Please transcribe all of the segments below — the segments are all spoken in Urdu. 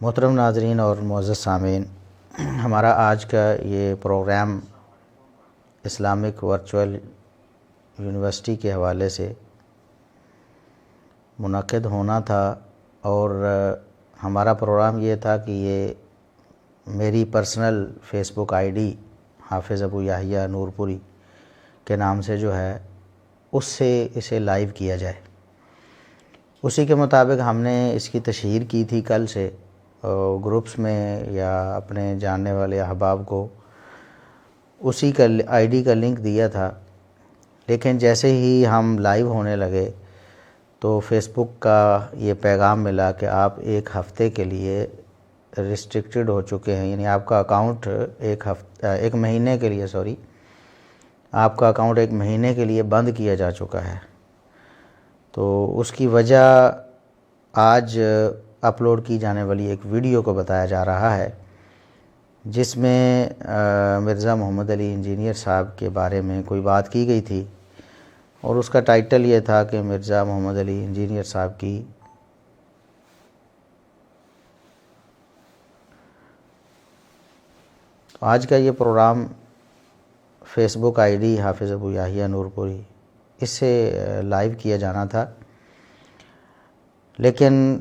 محترم ناظرین اور معزز سامعین، ہمارا آج کا یہ پروگرام اسلامک ورچوئل یونیورسٹی کے حوالے سے منعقد ہونا تھا، اور ہمارا پروگرام یہ تھا کہ یہ میری personal Facebook I D Hafiz Abu یحییٰ نور پوری کے نام سے جو ہے اس سے اسے لائیو کیا جائے۔ اسی کے مطابق ہم نے اس کی تشہیر کی تھی کل سے گروپس میں یا اپنے جاننے والے احباب کو اسی کا آئی ڈی کا لنک دیا تھا، لیکن جیسے ہی ہم لائیو ہونے لگے تو فیس بک کا یہ پیغام ملا کہ آپ ایک ہفتے کے لیے ریسٹرکٹڈ ہو چکے ہیں، یعنی آپ کا اکاؤنٹ ایک مہینے کے لیے آپ کا اکاؤنٹ ایک مہینے کے لیے بند کیا جا چکا ہے۔ تو اس کی وجہ آج اپلوڈ کی جانے والی ایک ویڈیو کو بتایا جا رہا ہے، جس میں مرزا محمد علی انجینئر صاحب کے بارے میں کوئی بات کی گئی تھی، اور اس کا ٹائٹل یہ تھا کہ مرزا محمد علی انجینئر صاحب کی آج کا یہ program Facebook I D Hafiz Abu یحییٰ نور پوری اس سے لائیو کیا جانا تھا، لیکن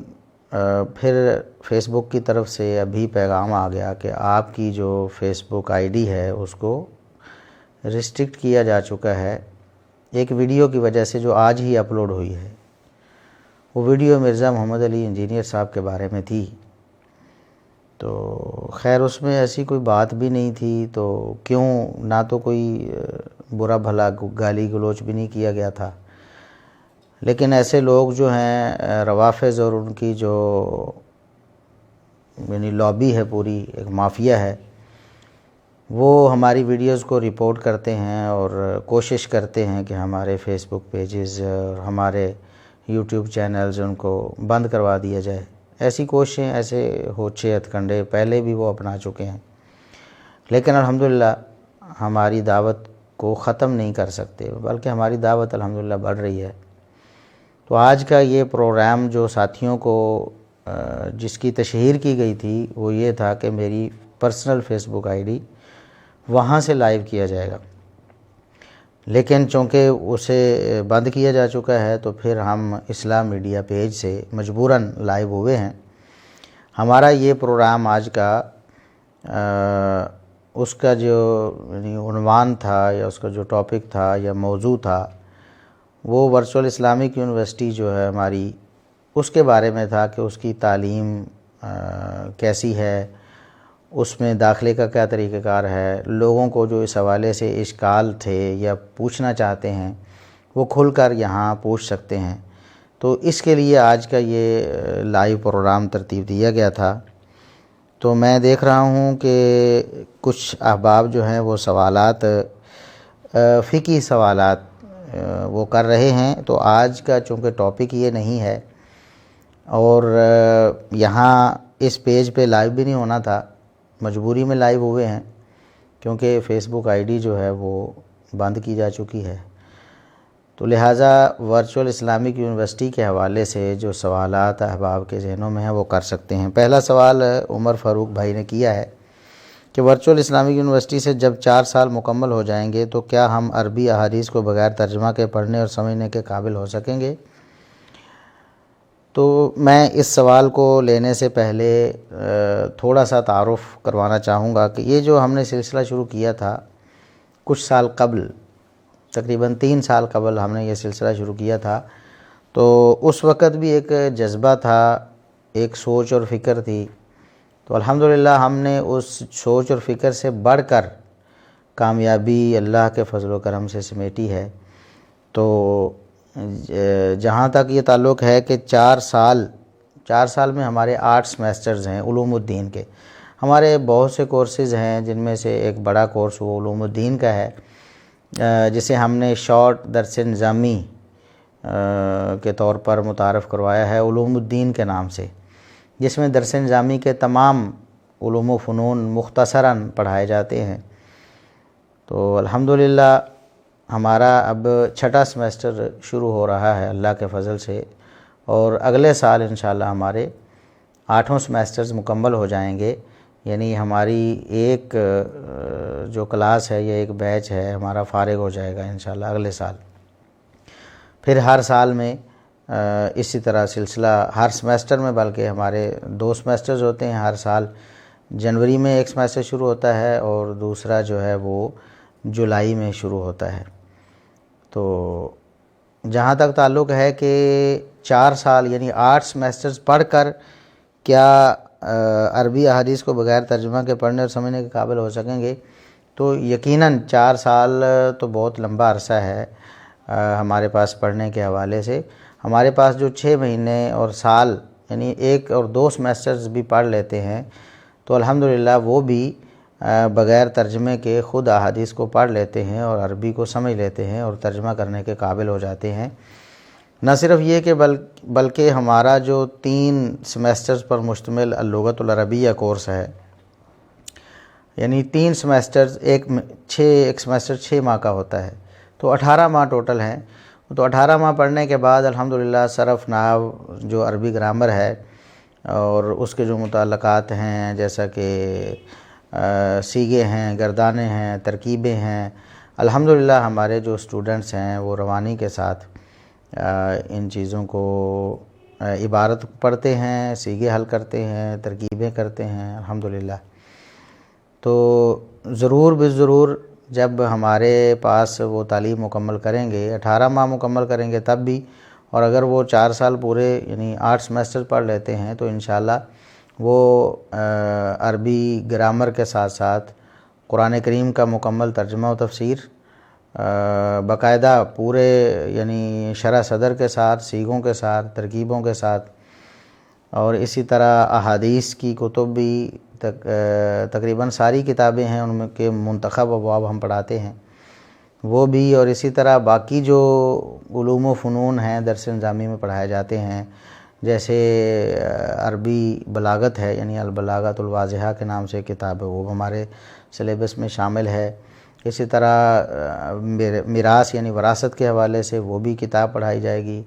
پھر فیس بک کی طرف سے ابھی پیغام آ گیا کہ آپ کی جو فیس بک آئی ڈی ہے اس کو ریسٹرکٹ کیا جا چکا ہے ایک ویڈیو کی وجہ سے جو آج ہی اپلوڈ ہوئی ہے۔ وہ ویڈیو مرزا محمد علی انجینئر صاحب کے بارے میں تھی، تو خیر اس میں ایسی کوئی بات بھی نہیں تھی، تو کیوں نہ تو کوئی برا بھلا گالی گلوچ بھی نہیں کیا گیا تھا، لیکن ایسے لوگ جو ہیں روافض اور ان کی جو یعنی لابی ہے، پوری ایک مافیا ہے، وہ ہماری ویڈیوز کو رپورٹ کرتے ہیں اور کوشش کرتے ہیں کہ ہمارے فیس بک پیجز اور ہمارے یوٹیوب چینلز ان کو بند کروا دیا جائے۔ ایسی کوششیں، ایسے ہوچے ہتھ کنڈے پہلے بھی وہ اپنا چکے ہیں، لیکن الحمدللہ ہماری دعوت کو ختم نہیں کر سکتے، بلکہ ہماری دعوت الحمدللہ بڑھ رہی ہے۔ تو آج کا یہ پروگرام جو ساتھیوں کو جس کی تشہیر کی گئی تھی وہ یہ تھا کہ میری personal Facebook I D وہاں سے لائیو کیا جائے گا، لیکن چونکہ اسے بند کیا جا چکا ہے تو پھر ہم اسلام میڈیا پیج سے مجبوراً لائیو ہوئے ہیں۔ ہمارا یہ پروگرام آج کا اس کا جو یعنی عنوان تھا یا اس کا جو ٹاپک تھا یا موضوع تھا وہ ورچوئل اسلامک یونیورسٹی جو ہے ہماری، اس کے بارے میں تھا کہ اس کی تعلیم کیسی ہے، اس میں داخلے کا کیا طریقہ کار ہے، لوگوں کو جو اس حوالے سے اشکال تھے یا پوچھنا چاہتے ہیں وہ کھل کر یہاں پوچھ سکتے ہیں۔ تو اس کے لیے آج کا یہ لائیو پروگرام ترتیب دیا گیا تھا۔ تو میں دیکھ رہا ہوں کہ کچھ احباب جو ہیں وہ سوالات فقہی سوالات وہ کر رہے ہیں، تو آج کا چونکہ ٹاپک یہ نہیں ہے اور یہاں اس پیج پہ لائیو بھی نہیں ہونا تھا، مجبوری میں لائیو ہوئے ہیں کیونکہ فیس بک آئی ڈی جو ہے وہ بند کی جا چکی ہے۔ تو لہٰذا ورچوئل اسلامک یونیورسٹی کے حوالے سے جو سوالات احباب کے ذہنوں میں ہیں وہ کر سکتے ہیں۔ پہلا سوال عمر فاروق بھائی نے کیا ہے کہ ورچوئل اسلامک یونیورسٹی سے جب 4 سال مکمل ہو جائیں گے تو کیا ہم عربی احادیث کو بغیر ترجمہ کے پڑھنے اور سمجھنے کے قابل ہو سکیں گے؟ تو میں اس سوال کو لینے سے پہلے تھوڑا سا تعارف کروانا چاہوں گا کہ یہ جو ہم نے سلسلہ شروع کیا تھا کچھ سال قبل، تقریباً 3 سال قبل ہم نے یہ سلسلہ شروع کیا تھا، تو اس وقت بھی ایک جذبہ تھا، ایک سوچ اور فکر تھی، تو الحمدللہ ہم نے اس سوچ اور فکر سے بڑھ کر کامیابی اللہ کے فضل و کرم سے سمیٹی ہے۔ تو جہاں تک یہ تعلق ہے کہ 4 سال میں ہمارے 8 سیمیسٹرز ہیں علوم الدین کے، ہمارے بہت سے کورسز ہیں جن میں سے ایک بڑا کورس وہ علوم الدین کا ہے، جسے ہم نے شارٹ درس نظامی کے طور پر متعارف کروایا ہے علوم الدین کے نام سے، جس میں درس نظامی کے تمام علوم و فنون مختصراً پڑھائے جاتے ہیں۔ تو الحمدللہ ہمارا اب 6واں سیمیسٹر شروع ہو رہا ہے اللہ کے فضل سے، اور اگلے سال انشاءاللہ ہمارے 8 سمیسٹرز مکمل ہو جائیں گے، یعنی ہماری ایک جو کلاس ہے یا ایک بیچ ہے ہمارا فارغ ہو جائے گا انشاءاللہ اگلے سال۔ پھر ہر سال میں اسی طرح سلسلہ، ہر سمیسٹر میں، بلکہ ہمارے 2 سمیسٹرز ہوتے ہیں ہر سال۔ جنوری میں ایک سمیسٹر شروع ہوتا ہے اور دوسرا جو ہے وہ جولائی میں شروع ہوتا ہے۔ تو جہاں تک تعلق ہے کہ 4 سال یعنی 8 سمیسٹرز پڑھ کر کیا عربی احادیث کو بغیر ترجمہ کے پڑھنے اور سمجھنے کے قابل ہو سکیں گے، تو یقیناً 4 سال تو بہت لمبا عرصہ ہے ہمارے پاس پڑھنے کے حوالے سے۔ ہمارے پاس جو 6 مہینے اور سال یعنی 1 اور 2 سمیسٹرز بھی پڑھ لیتے ہیں تو الحمدللہ وہ بھی بغیر ترجمے کے خود احادیث کو پڑھ لیتے ہیں اور عربی کو سمجھ لیتے ہیں اور ترجمہ کرنے کے قابل ہو جاتے ہیں۔ نہ صرف یہ کہ بلکہ ہمارا جو 3 سمیسٹرز پر مشتمل اللغۃ العربیہ کورس ہے، یعنی 3 سمیسٹرز، ایک سمیسٹر 6 ماہ کا ہوتا ہے، تو 18 ماہ ٹوٹل ہیں۔ تو 18 ماہ پڑھنے کے بعد الحمدللہ صرف، نحو، جو عربی گرامر ہے اور اس کے جو متعلقات ہیں جیسا کہ صیغے ہیں، گردانے ہیں، ترکیبیں ہیں، الحمدللہ ہمارے جو اسٹوڈنٹس ہیں وہ روانی کے ساتھ ان چیزوں کو، عبارت پڑھتے ہیں، صیغے حل کرتے ہیں، ترکیبیں کرتے ہیں الحمدللہ۔ تو ضرور بالضرور جب ہمارے پاس وہ تعلیم مکمل کریں گے، 18 ماہ مکمل کریں گے تب بھی، اور اگر وہ 4 سال پورے یعنی 8 سمیسٹر پڑھ لیتے ہیں تو انشاءاللہ وہ عربی گرامر کے ساتھ ساتھ قرآن کریم کا مکمل ترجمہ و تفسیر باقاعدہ پورے یعنی شرح صدر کے ساتھ، صیغوں کے ساتھ، ترکیبوں کے ساتھ، اور اسی طرح احادیث کی کتب بھی تقریباً ساری کتابیں ہیں، ان میں کے منتخب ابواب ہم پڑھاتے ہیں وہ بھی، اور اسی طرح باقی جو علوم و فنون ہیں درس نظامی میں پڑھائے جاتے ہیں، جیسے عربی بلاغت ہے، یعنی البلاغۃ الواضحہ کے نام سے کتاب ہے، وہ ہمارے سلیبس میں شامل ہے۔ اسی طرح میراث یعنی وراثت کے حوالے سے وہ بھی کتاب پڑھائی جائے گی،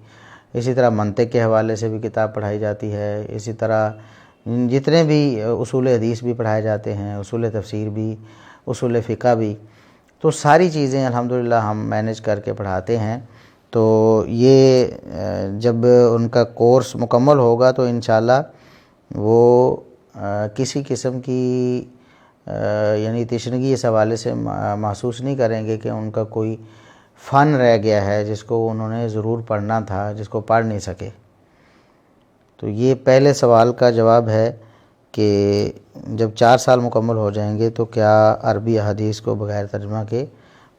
اسی طرح منطق کے حوالے سے بھی کتاب پڑھائی جاتی ہے، اسی طرح جتنے بھی اصول حدیث بھی پڑھائے جاتے ہیں، اصول تفسیر بھی، اصول فقہ بھی، تو ساری چیزیں الحمدللہ ہم مینیج کر کے پڑھاتے ہیں۔ تو یہ جب ان کا کورس مکمل ہوگا تو انشاءاللہ وہ کسی قسم کی یعنی تشنگی اس حوالے سے محسوس نہیں کریں گے کہ ان کا کوئی فن رہ گیا ہے جس کو انہوں نے ضرور پڑھنا تھا، جس کو پڑھ نہیں سکے۔ تو یہ پہلے سوال کا جواب ہے کہ جب 4 سال مکمل ہو جائیں گے تو کیا عربی احادیث کو بغیر ترجمہ کے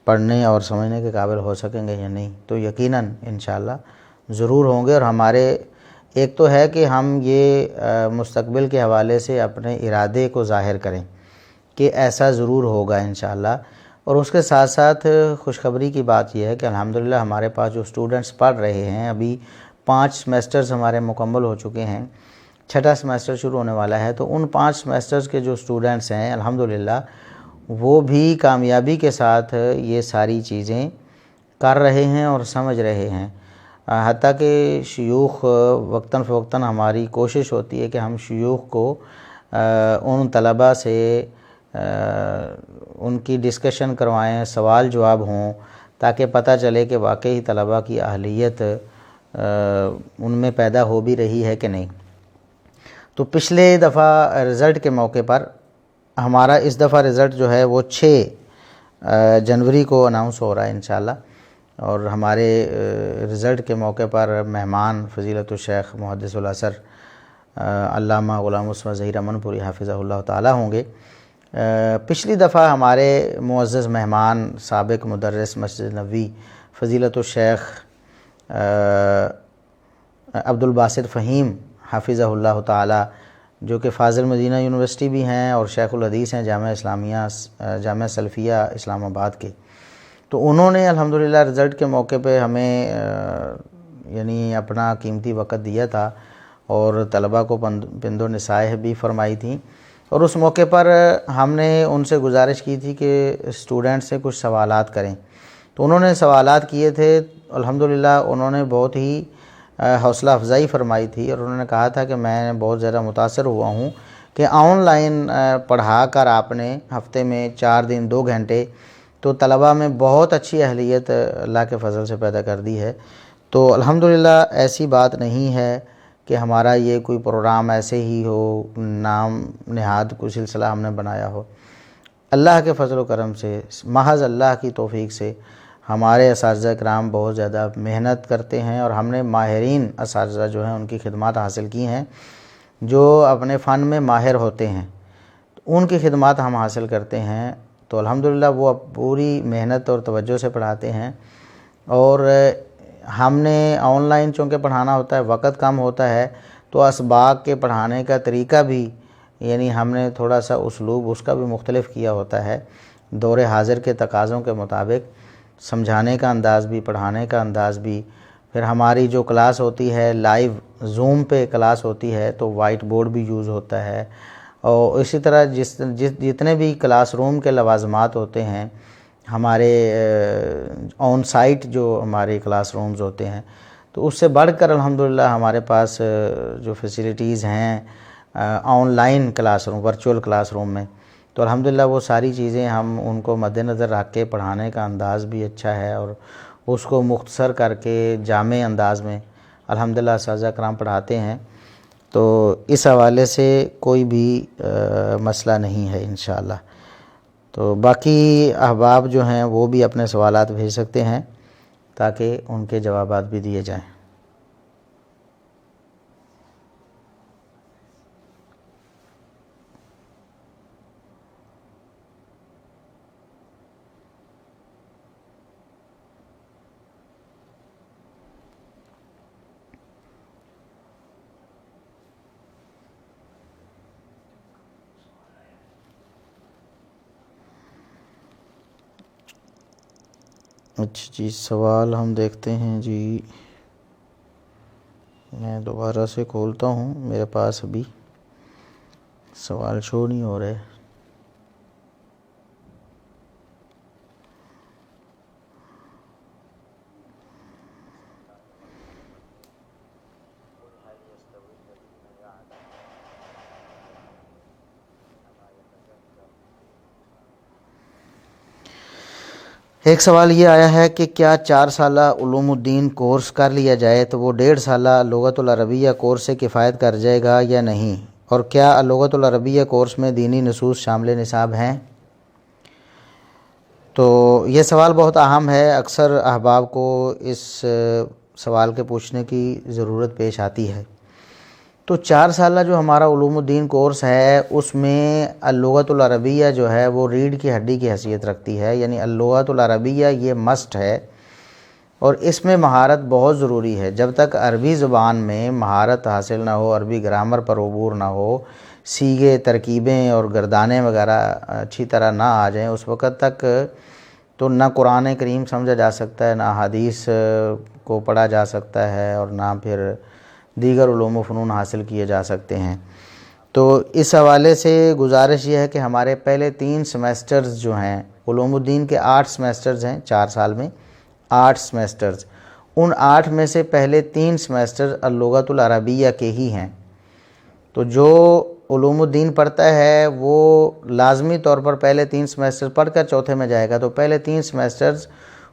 پڑھنے اور سمجھنے کے قابل ہو سکیں گے یا نہیں؟ تو یقیناً انشاءاللہ ضرور ہوں گے، اور ہمارے ایک تو ہے کہ ہم یہ مستقبل کے حوالے سے اپنے ارادے کو ظاہر کریں کہ ایسا ضرور ہوگا انشاءاللہ، اور اس کے ساتھ ساتھ خوشخبری کی بات یہ ہے کہ الحمدللہ ہمارے پاس جو اسٹوڈنٹس پڑھ رہے ہیں، ابھی 5 سمیسٹرز ہمارے مکمل ہو چکے ہیں، 6واں سمیسٹر شروع ہونے والا ہے، تو ان 5 سمیسٹرز کے جو اسٹوڈنٹس ہیں الحمدللہ وہ بھی کامیابی کے ساتھ یہ ساری چیزیں کر رہے ہیں اور سمجھ رہے ہیں، حتیٰ کہ شیوخ وقتاً فوقتاً ہماری کوشش ہوتی ہے کہ ہم شیوخ کو ان طلباء سے ان کی ڈسکشن کروائیں، سوال جواب ہوں، تاکہ پتہ چلے کہ واقعی طلباء کی اہلیت ان میں پیدا ہو بھی رہی ہے کہ نہیں۔ تو پچھلے دفعہ رزلٹ کے موقع پر ہمارا اس دفعہ رزلٹ جو ہے وہ 6 جنوری کو اناؤنس ہو رہا ہے انشاءاللہ، اور ہمارے رزلٹ کے موقع پر مہمان فضیلت الشیخ محدث الاثر علامہ غلام عثمان ظہیر امن پوری حافظہ اللہ تعالی ہوں گے۔ پچھلی دفعہ ہمارے معزز مہمان سابق مدرس مسجد نبوی فضیلت الشیخ عبد الباسط فہیم حافظہ اللہ تعالی، جو کہ فاضل مدینہ یونیورسٹی بھی ہیں اور شیخ الحدیث ہیں جامعہ اسلامیہ جامعہ سلفیہ اسلام آباد کے، تو انہوں نے الحمدللہ رزلٹ کے موقع پہ ہمیں یعنی اپنا قیمتی وقت دیا تھا اور طلباء کو پند و نصائح بھی فرمائی تھیں، اور اس موقع پر ہم نے ان سے گزارش کی تھی کہ اسٹوڈنٹ سے کچھ سوالات کریں، تو انہوں نے سوالات کیے تھے۔ الحمدللہ انہوں نے بہت ہی حوصلہ افزائی فرمائی تھی، اور انہوں نے کہا تھا کہ میں بہت زیادہ متاثر ہوا ہوں کہ آن لائن پڑھا کر آپ نے ہفتے میں 4 دن 2 گھنٹے تو طلباء میں بہت اچھی اہلیت اللہ کے فضل سے پیدا کر دی ہے۔ تو الحمدللہ ایسی بات نہیں ہے کہ ہمارا یہ کوئی پروگرام ایسے ہی ہو، نام نہاد کوئی سلسلہ ہم نے بنایا ہو۔ اللہ کے فضل و کرم سے، محض اللہ کی توفیق سے ہمارے اساتذہ کرام بہت زیادہ محنت کرتے ہیں، اور ہم نے ماہرین اساتذہ جو ہیں ان کی خدمات حاصل کی ہیں جو اپنے فن میں ماہر ہوتے ہیں، ان کی خدمات ہم حاصل کرتے ہیں۔ تو الحمدللہ وہ پوری محنت اور توجہ سے پڑھاتے ہیں، اور ہم نے آن لائن چونکہ پڑھانا ہوتا ہے، وقت کم ہوتا ہے، تو اسباق کے پڑھانے کا طریقہ بھی یعنی ہم نے تھوڑا سا اسلوب اس کا بھی مختلف کیا ہوتا ہے، دور حاضر کے تقاضوں کے مطابق سمجھانے کا انداز بھی، پڑھانے کا انداز بھی۔ پھر ہماری جو کلاس ہوتی ہے لائیو زوم پہ کلاس ہوتی ہے تو وائٹ بورڈ بھی یوز ہوتا ہے، اور اسی طرح جتنے بھی کلاس روم کے لوازمات ہوتے ہیں ہمارے آن سائٹ جو ہمارے کلاس رومز ہوتے ہیں، تو اس سے بڑھ کر الحمدللہ ہمارے پاس جو فیسیلیٹیز ہیں on line class room, virtual class room میں، تو الحمدللہ وہ ساری چیزیں ہم ان کو مد نظر رکھ کے پڑھانے کا انداز بھی اچھا ہے، اور اس کو مختصر کر کے جامع انداز میں الحمدللہ اساتذہ کرام پڑھاتے ہیں۔ تو اس حوالے سے کوئی بھی مسئلہ نہیں ہے انشاءاللہ۔ تو باقی احباب جو ہیں وہ بھی اپنے سوالات بھیج سکتے ہیں تاکہ ان کے جوابات بھی دیے جائیں۔ اچھا جی، سوال ہم دیکھتے ہیں جی، میں دوبارہ سے کھولتا ہوں، میرے پاس ابھی سوال شو نہیں ہو رہے۔ ایک سوال یہ آیا ہے کہ کیا 4 سالہ علوم الدین کورس کر لیا جائے تو وہ 1.5 سالہ لغت العربیہ کورس سے کفایت کر جائے گا یا نہیں، اور کیا لغت العربیہ کورس میں دینی نصوص شامل نصاب ہیں؟ تو یہ سوال بہت اہم ہے، اکثر احباب کو اس سوال کے پوچھنے کی ضرورت پیش آتی ہے۔ تو 4 سالہ جو ہمارا علوم الدین کورس ہے اس میں اللغت العربیہ جو ہے وہ ریڑھ کی ہڈی کی حیثیت رکھتی ہے، یعنی اللغت العربیہ یہ مسٹ ہے، اور اس میں مہارت بہت ضروری ہے۔ جب تک عربی زبان میں مہارت حاصل نہ ہو، عربی گرامر پر عبور نہ ہو، صیغے، ترکیبیں اور گردانے وغیرہ اچھی طرح نہ آ جائیں، اس وقت تک تو نہ قرآن کریم سمجھا جا سکتا ہے، نہ حدیث کو پڑھا جا سکتا ہے، اور نہ پھر دیگر علوم و فنون حاصل کیے جا سکتے ہیں۔ تو اس حوالے سے گزارش یہ ہے کہ ہمارے پہلے 3 سیمیسٹرز جو ہیں، علوم الدین کے 8 سیمیسٹرز ہیں 4 سال میں، 8 سیمیسٹرز، ان 8 میں سے پہلے 3 سیمیسٹر اللغت العربیہ کے ہی ہیں۔ تو جو علوم الدین پڑھتا ہے وہ لازمی طور پر پہلے 3 سیمیسٹر پڑھ کر چوتھے میں جائے گا، تو پہلے 3 سیمیسٹرز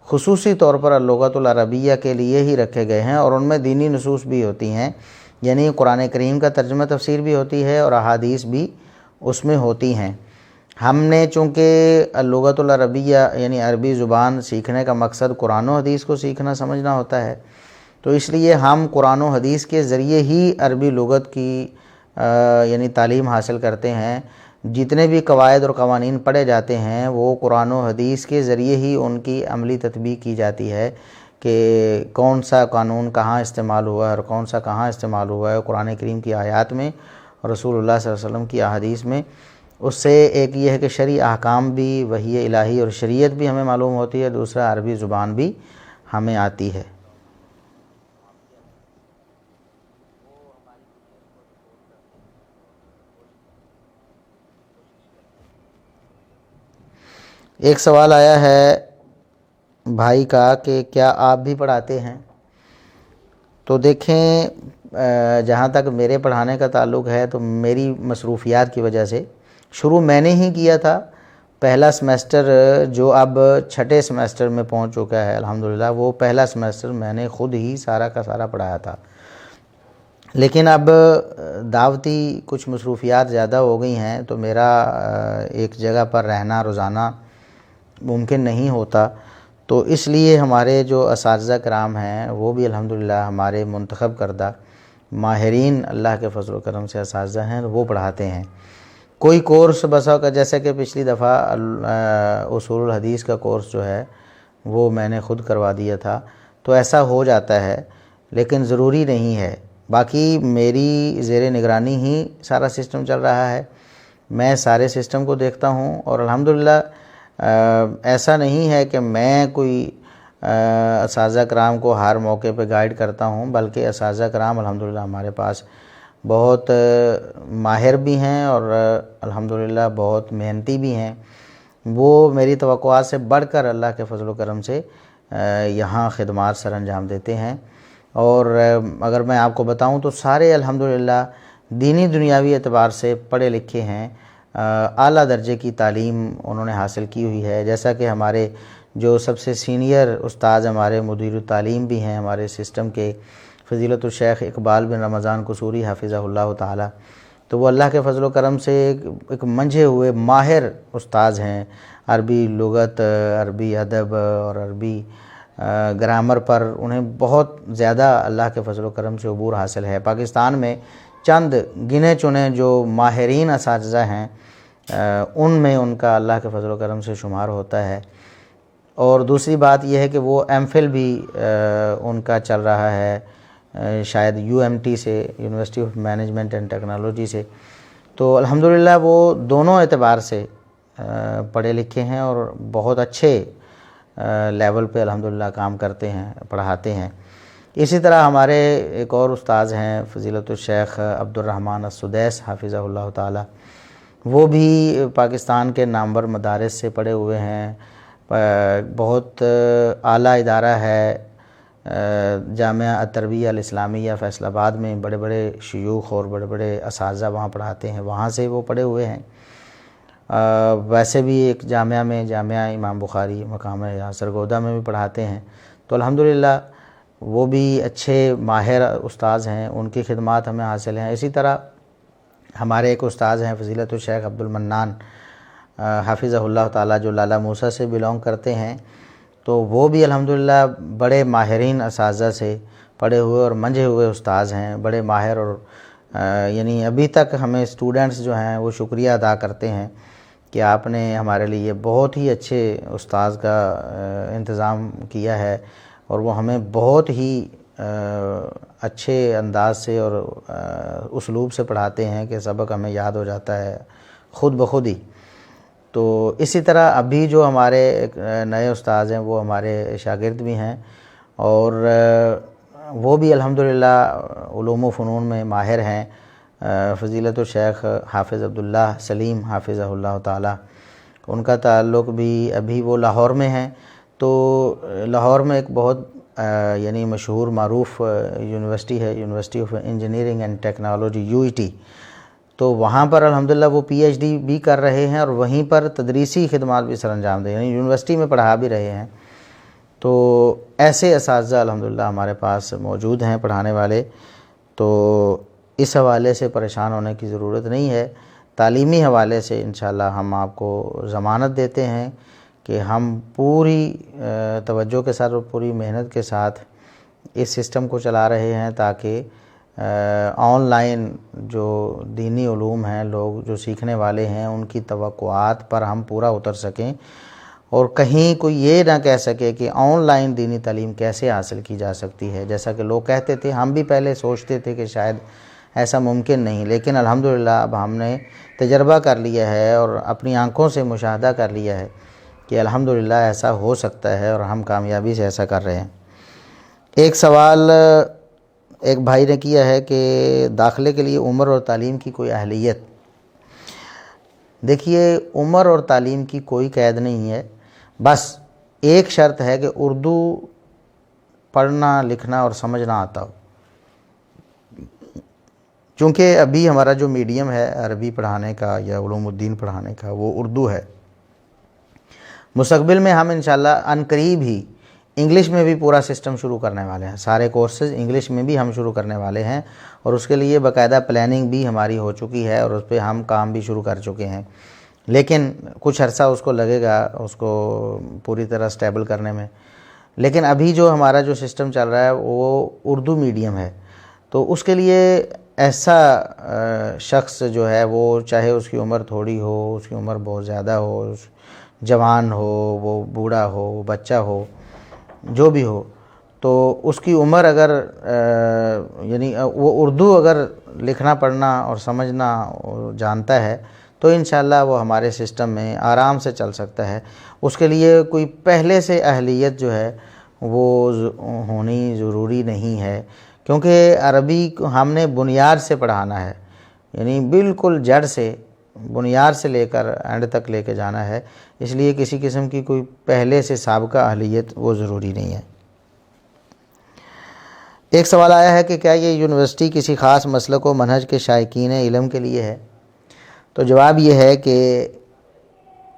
خصوصی طور پر اللغت العربیہ کے لیے ہی رکھے گئے ہیں، اور ان میں دینی نصوص بھی ہوتی ہیں، یعنی قرآن کریم کا ترجمہ تفسیر بھی ہوتی ہے اور احادیث بھی اس میں ہوتی ہیں۔ ہم نے چونکہ اللغت العربیہ یعنی عربی زبان سیکھنے کا مقصد قرآن و حدیث کو سیکھنا سمجھنا ہوتا ہے، تو اس لیے ہم قرآن و حدیث کے ذریعے ہی عربی لغت کی یعنی تعلیم حاصل کرتے ہیں۔ جتنے بھی قواعد اور قوانین پڑھے جاتے ہیں وہ قرآن و حدیث کے ذریعے ہی ان کی عملی تطبیق کی جاتی ہے، کہ کون سا قانون کہاں استعمال ہوا ہے اور کون سا کہاں استعمال ہوا ہے قرآن کریم کی آیات میں اور رسول اللہ صلی اللہ علیہ وسلم کی احادیث میں۔ اس سے ایک یہ ہے کہ شرعی احکام بھی، وحی الہی اور شریعت بھی ہمیں معلوم ہوتی ہے، دوسرا عربی زبان بھی ہمیں آتی ہے۔ ایک سوال آیا ہے بھائی کا کہ کیا آپ بھی پڑھاتے ہیں؟ تو دیکھیں جہاں تک میرے پڑھانے کا تعلق ہے تو میری مصروفیات کی وجہ سے شروع میں نے ہی کیا تھا. پہلا سمیسٹر جو اب چھٹے سمیسٹر میں پہنچ چکا ہے الحمدللہ، وہ پہلا سمیسٹر میں نے خود ہی سارا کا سارا پڑھایا تھا. لیکن اب دعوتی کچھ مصروفیات زیادہ ہو گئی ہیں تو میرا ایک جگہ پر رہنا روزانہ ممکن نہیں ہوتا. تو اس لیے ہمارے جو اساتذہ کرام ہیں وہ بھی الحمدللہ ہمارے منتخب کردہ ماہرین اللہ کے فضل و کرم سے اساتذہ ہیں، وہ پڑھاتے ہیں. کوئی کورس بسا کا، جیسا کہ پچھلی دفعہ اصول الحدیث کا کورس جو ہے وہ میں نے خود کروا دیا تھا، تو ایسا ہو جاتا ہے لیکن ضروری نہیں ہے. باقی میری زیر نگرانی ہی سارا سسٹم چل رہا ہے، میں سارے سسٹم کو دیکھتا ہوں. اور الحمدللہ ایسا نہیں ہے کہ میں کوئی اساتذہ کرام کو ہر موقع پہ گائیڈ کرتا ہوں، بلکہ اساتذہ کرام الحمدللہ ہمارے پاس بہت ماہر بھی ہیں اور الحمدللہ بہت محنتی بھی ہیں. وہ میری توقعات سے بڑھ کر اللہ کے فضل و کرم سے یہاں خدمات سر انجام دیتے ہیں. اور اگر میں آپ کو بتاؤں تو سارے الحمدللہ دینی دنیاوی اعتبار سے پڑھے لکھے ہیں، اعلیٰ درجے کی تعلیم انہوں نے حاصل کی ہوئی ہے. جیسا کہ ہمارے جو سب سے سینئر استاد ہمارے مدیر التعلیم بھی ہیں ہمارے سسٹم کے، فضیلت الشیخ اقبال بن رمضان قصوری حفظہ اللہ تعالی، تو وہ اللہ کے فضل و کرم سے ایک منجھے ہوئے ماہر استاذ ہیں. عربی لغت، عربی ادب اور عربی گرامر پر انہیں بہت زیادہ اللہ کے فضل و کرم سے عبور حاصل ہے. پاکستان میں چند گنے چنے جو ماہرین اساتذہ ہیں ان میں ان کا اللہ کے فضل و کرم سے شمار ہوتا ہے. اور دوسری بات یہ ہے کہ وہ ایم فل بھی ان کا چل رہا ہے شاید UMT سے، university of management and technology سے. تو الحمدللہ وہ دونوں اعتبار سے پڑھے لکھے ہیں اور بہت اچھے لیول پہ الحمدللہ کام کرتے ہیں، پڑھاتے ہیں. اسی طرح ہمارے ایک اور استاذ ہیں فضیلت الشیخ عبد الرحمن السدیس حافظہ اللہ تعالی، وہ بھی پاکستان کے نامور مدارس سے پڑھے ہوئے ہیں. بہت اعلیٰ ادارہ ہے جامعہ التربیہ الاسلامیہ فیصل آباد میں، بڑے بڑے شیوخ اور بڑے بڑے اساتذہ وہاں پڑھاتے ہیں، وہاں سے وہ پڑھے ہوئے ہیں. ویسے بھی ایک جامعہ میں، جامعہ امام بخاری مقام ہے یہاں سرگودا میں بھی پڑھاتے ہیں. تو الحمدللہ وہ بھی اچھے ماہر استاذ ہیں، ان کی خدمات ہمیں حاصل ہیں. اسی طرح ہمارے ایک استاذ ہیں فضیلت الشیخ عبد المنان حافظہ اللہ تعالی، جو لالا موسیٰ سے بلونگ کرتے ہیں. تو وہ بھی الحمدللہ بڑے ماہرین اساتذہ سے پڑھے ہوئے اور منجھے ہوئے استاذ ہیں، بڑے ماہر. اور یعنی ابھی تک ہمیں اسٹوڈنٹس جو ہیں وہ شکریہ ادا کرتے ہیں کہ آپ نے ہمارے لیے بہت ہی اچھے استاذ کا انتظام کیا ہے، اور وہ ہمیں بہت ہی اچھے انداز سے اور اسلوب سے پڑھاتے ہیں کہ سبق ہمیں یاد ہو جاتا ہے خود بخود ہی. تو اسی طرح ابھی جو ہمارے نئے استاذ ہیں وہ ہمارے شاگرد بھی ہیں، اور وہ بھی الحمدللہ علوم و فنون میں ماہر ہیں. فضیلت الشیخ حافظ عبداللہ سلیم حافظہ اللہ تعالی، ان کا تعلق بھی ابھی وہ لاہور میں ہیں. تو لاہور میں ایک بہت یعنی مشہور معروف یونیورسٹی ہے، university of engineering and technology UET. تو وہاں پر الحمدللہ وہ PhD بھی کر رہے ہیں اور وہیں پر تدریسی خدمات بھی سر انجام دے، یعنی یونیورسٹی میں پڑھا بھی رہے ہیں. تو ایسے اساتذہ الحمدللہ ہمارے پاس موجود ہیں پڑھانے والے. تو اس حوالے سے پریشان ہونے کی ضرورت نہیں ہے. تعلیمی حوالے سے انشاءاللہ ہم آپ کو ضمانت دیتے ہیں کہ ہم پوری توجہ کے ساتھ اور پوری محنت کے ساتھ اس سسٹم کو چلا رہے ہیں تاکہ آن لائن جو دینی علوم ہیں، لوگ جو سیکھنے والے ہیں، ان کی توقعات پر ہم پورا اتر سکیں، اور کہیں کوئی یہ نہ کہہ سکے کہ آن لائن دینی تعلیم کیسے حاصل کی جا سکتی ہے. جیسا کہ لوگ کہتے تھے، ہم بھی پہلے سوچتے تھے کہ شاید ایسا ممکن نہیں، لیکن الحمدللہ اب ہم نے تجربہ کر لیا ہے اور اپنی آنکھوں سے مشاہدہ کر لیا ہے کہ الحمدللہ ایسا ہو سکتا ہے، اور ہم کامیابی سے ایسا کر رہے ہیں. ایک سوال ایک بھائی نے کیا ہے کہ داخلے کے لیے عمر اور تعلیم کی کوئی اہلیت. دیکھیے، عمر اور تعلیم کی کوئی قید نہیں ہے، بس ایک شرط ہے کہ اردو پڑھنا لکھنا اور سمجھنا آتا ہو. چونکہ ابھی ہمارا جو میڈیم ہے عربی پڑھانے کا یا علوم الدین پڑھانے کا وہ اردو ہے، مستقبل میں ہم انشاءاللہ عنقریب ہی انگلش میں بھی پورا سسٹم شروع کرنے والے ہیں، سارے کورسز انگلش میں بھی ہم شروع کرنے والے ہیں، اور اس کے لیے باقاعدہ پلاننگ بھی ہماری ہو چکی ہے اور اس پہ ہم کام بھی شروع کر چکے ہیں، لیکن کچھ عرصہ اس کو لگے گا اس کو پوری طرح سٹیبل کرنے میں۔ لیکن ابھی جو ہمارا جو سسٹم چل رہا ہے وہ اردو میڈیم ہے، تو اس کے لیے ایسا شخص جو ہے وہ چاہے اس کی عمر تھوڑی ہو، اس کی عمر بہت زیادہ ہو، جوان ہو، وہ بوڑھا ہو، وہ بچہ ہو، جو بھی ہو، تو اس کی عمر اگر یعنی وہ اردو اگر لکھنا پڑھنا اور سمجھنا جانتا ہے تو انشاءاللہ وہ ہمارے سسٹم میں آرام سے چل سکتا ہے۔ اس کے لیے کوئی پہلے سے اہلیت جو ہے وہ ہونی ضروری نہیں ہے، کیونکہ عربی کو ہم نے بنیاد سے پڑھانا ہے، یعنی بالکل جڑ سے، بنیاد سے لے کر اینڈ تک لے کے جانا ہے، اس لیے کسی قسم کی کوئی پہلے سے سابقہ اہلیت وہ ضروری نہیں ہے۔ ایک سوال آیا ہے کہ کیا یہ یونیورسٹی کسی خاص مسلک و منہج کے شائقین علم کے لیے ہے؟ تو جواب یہ ہے کہ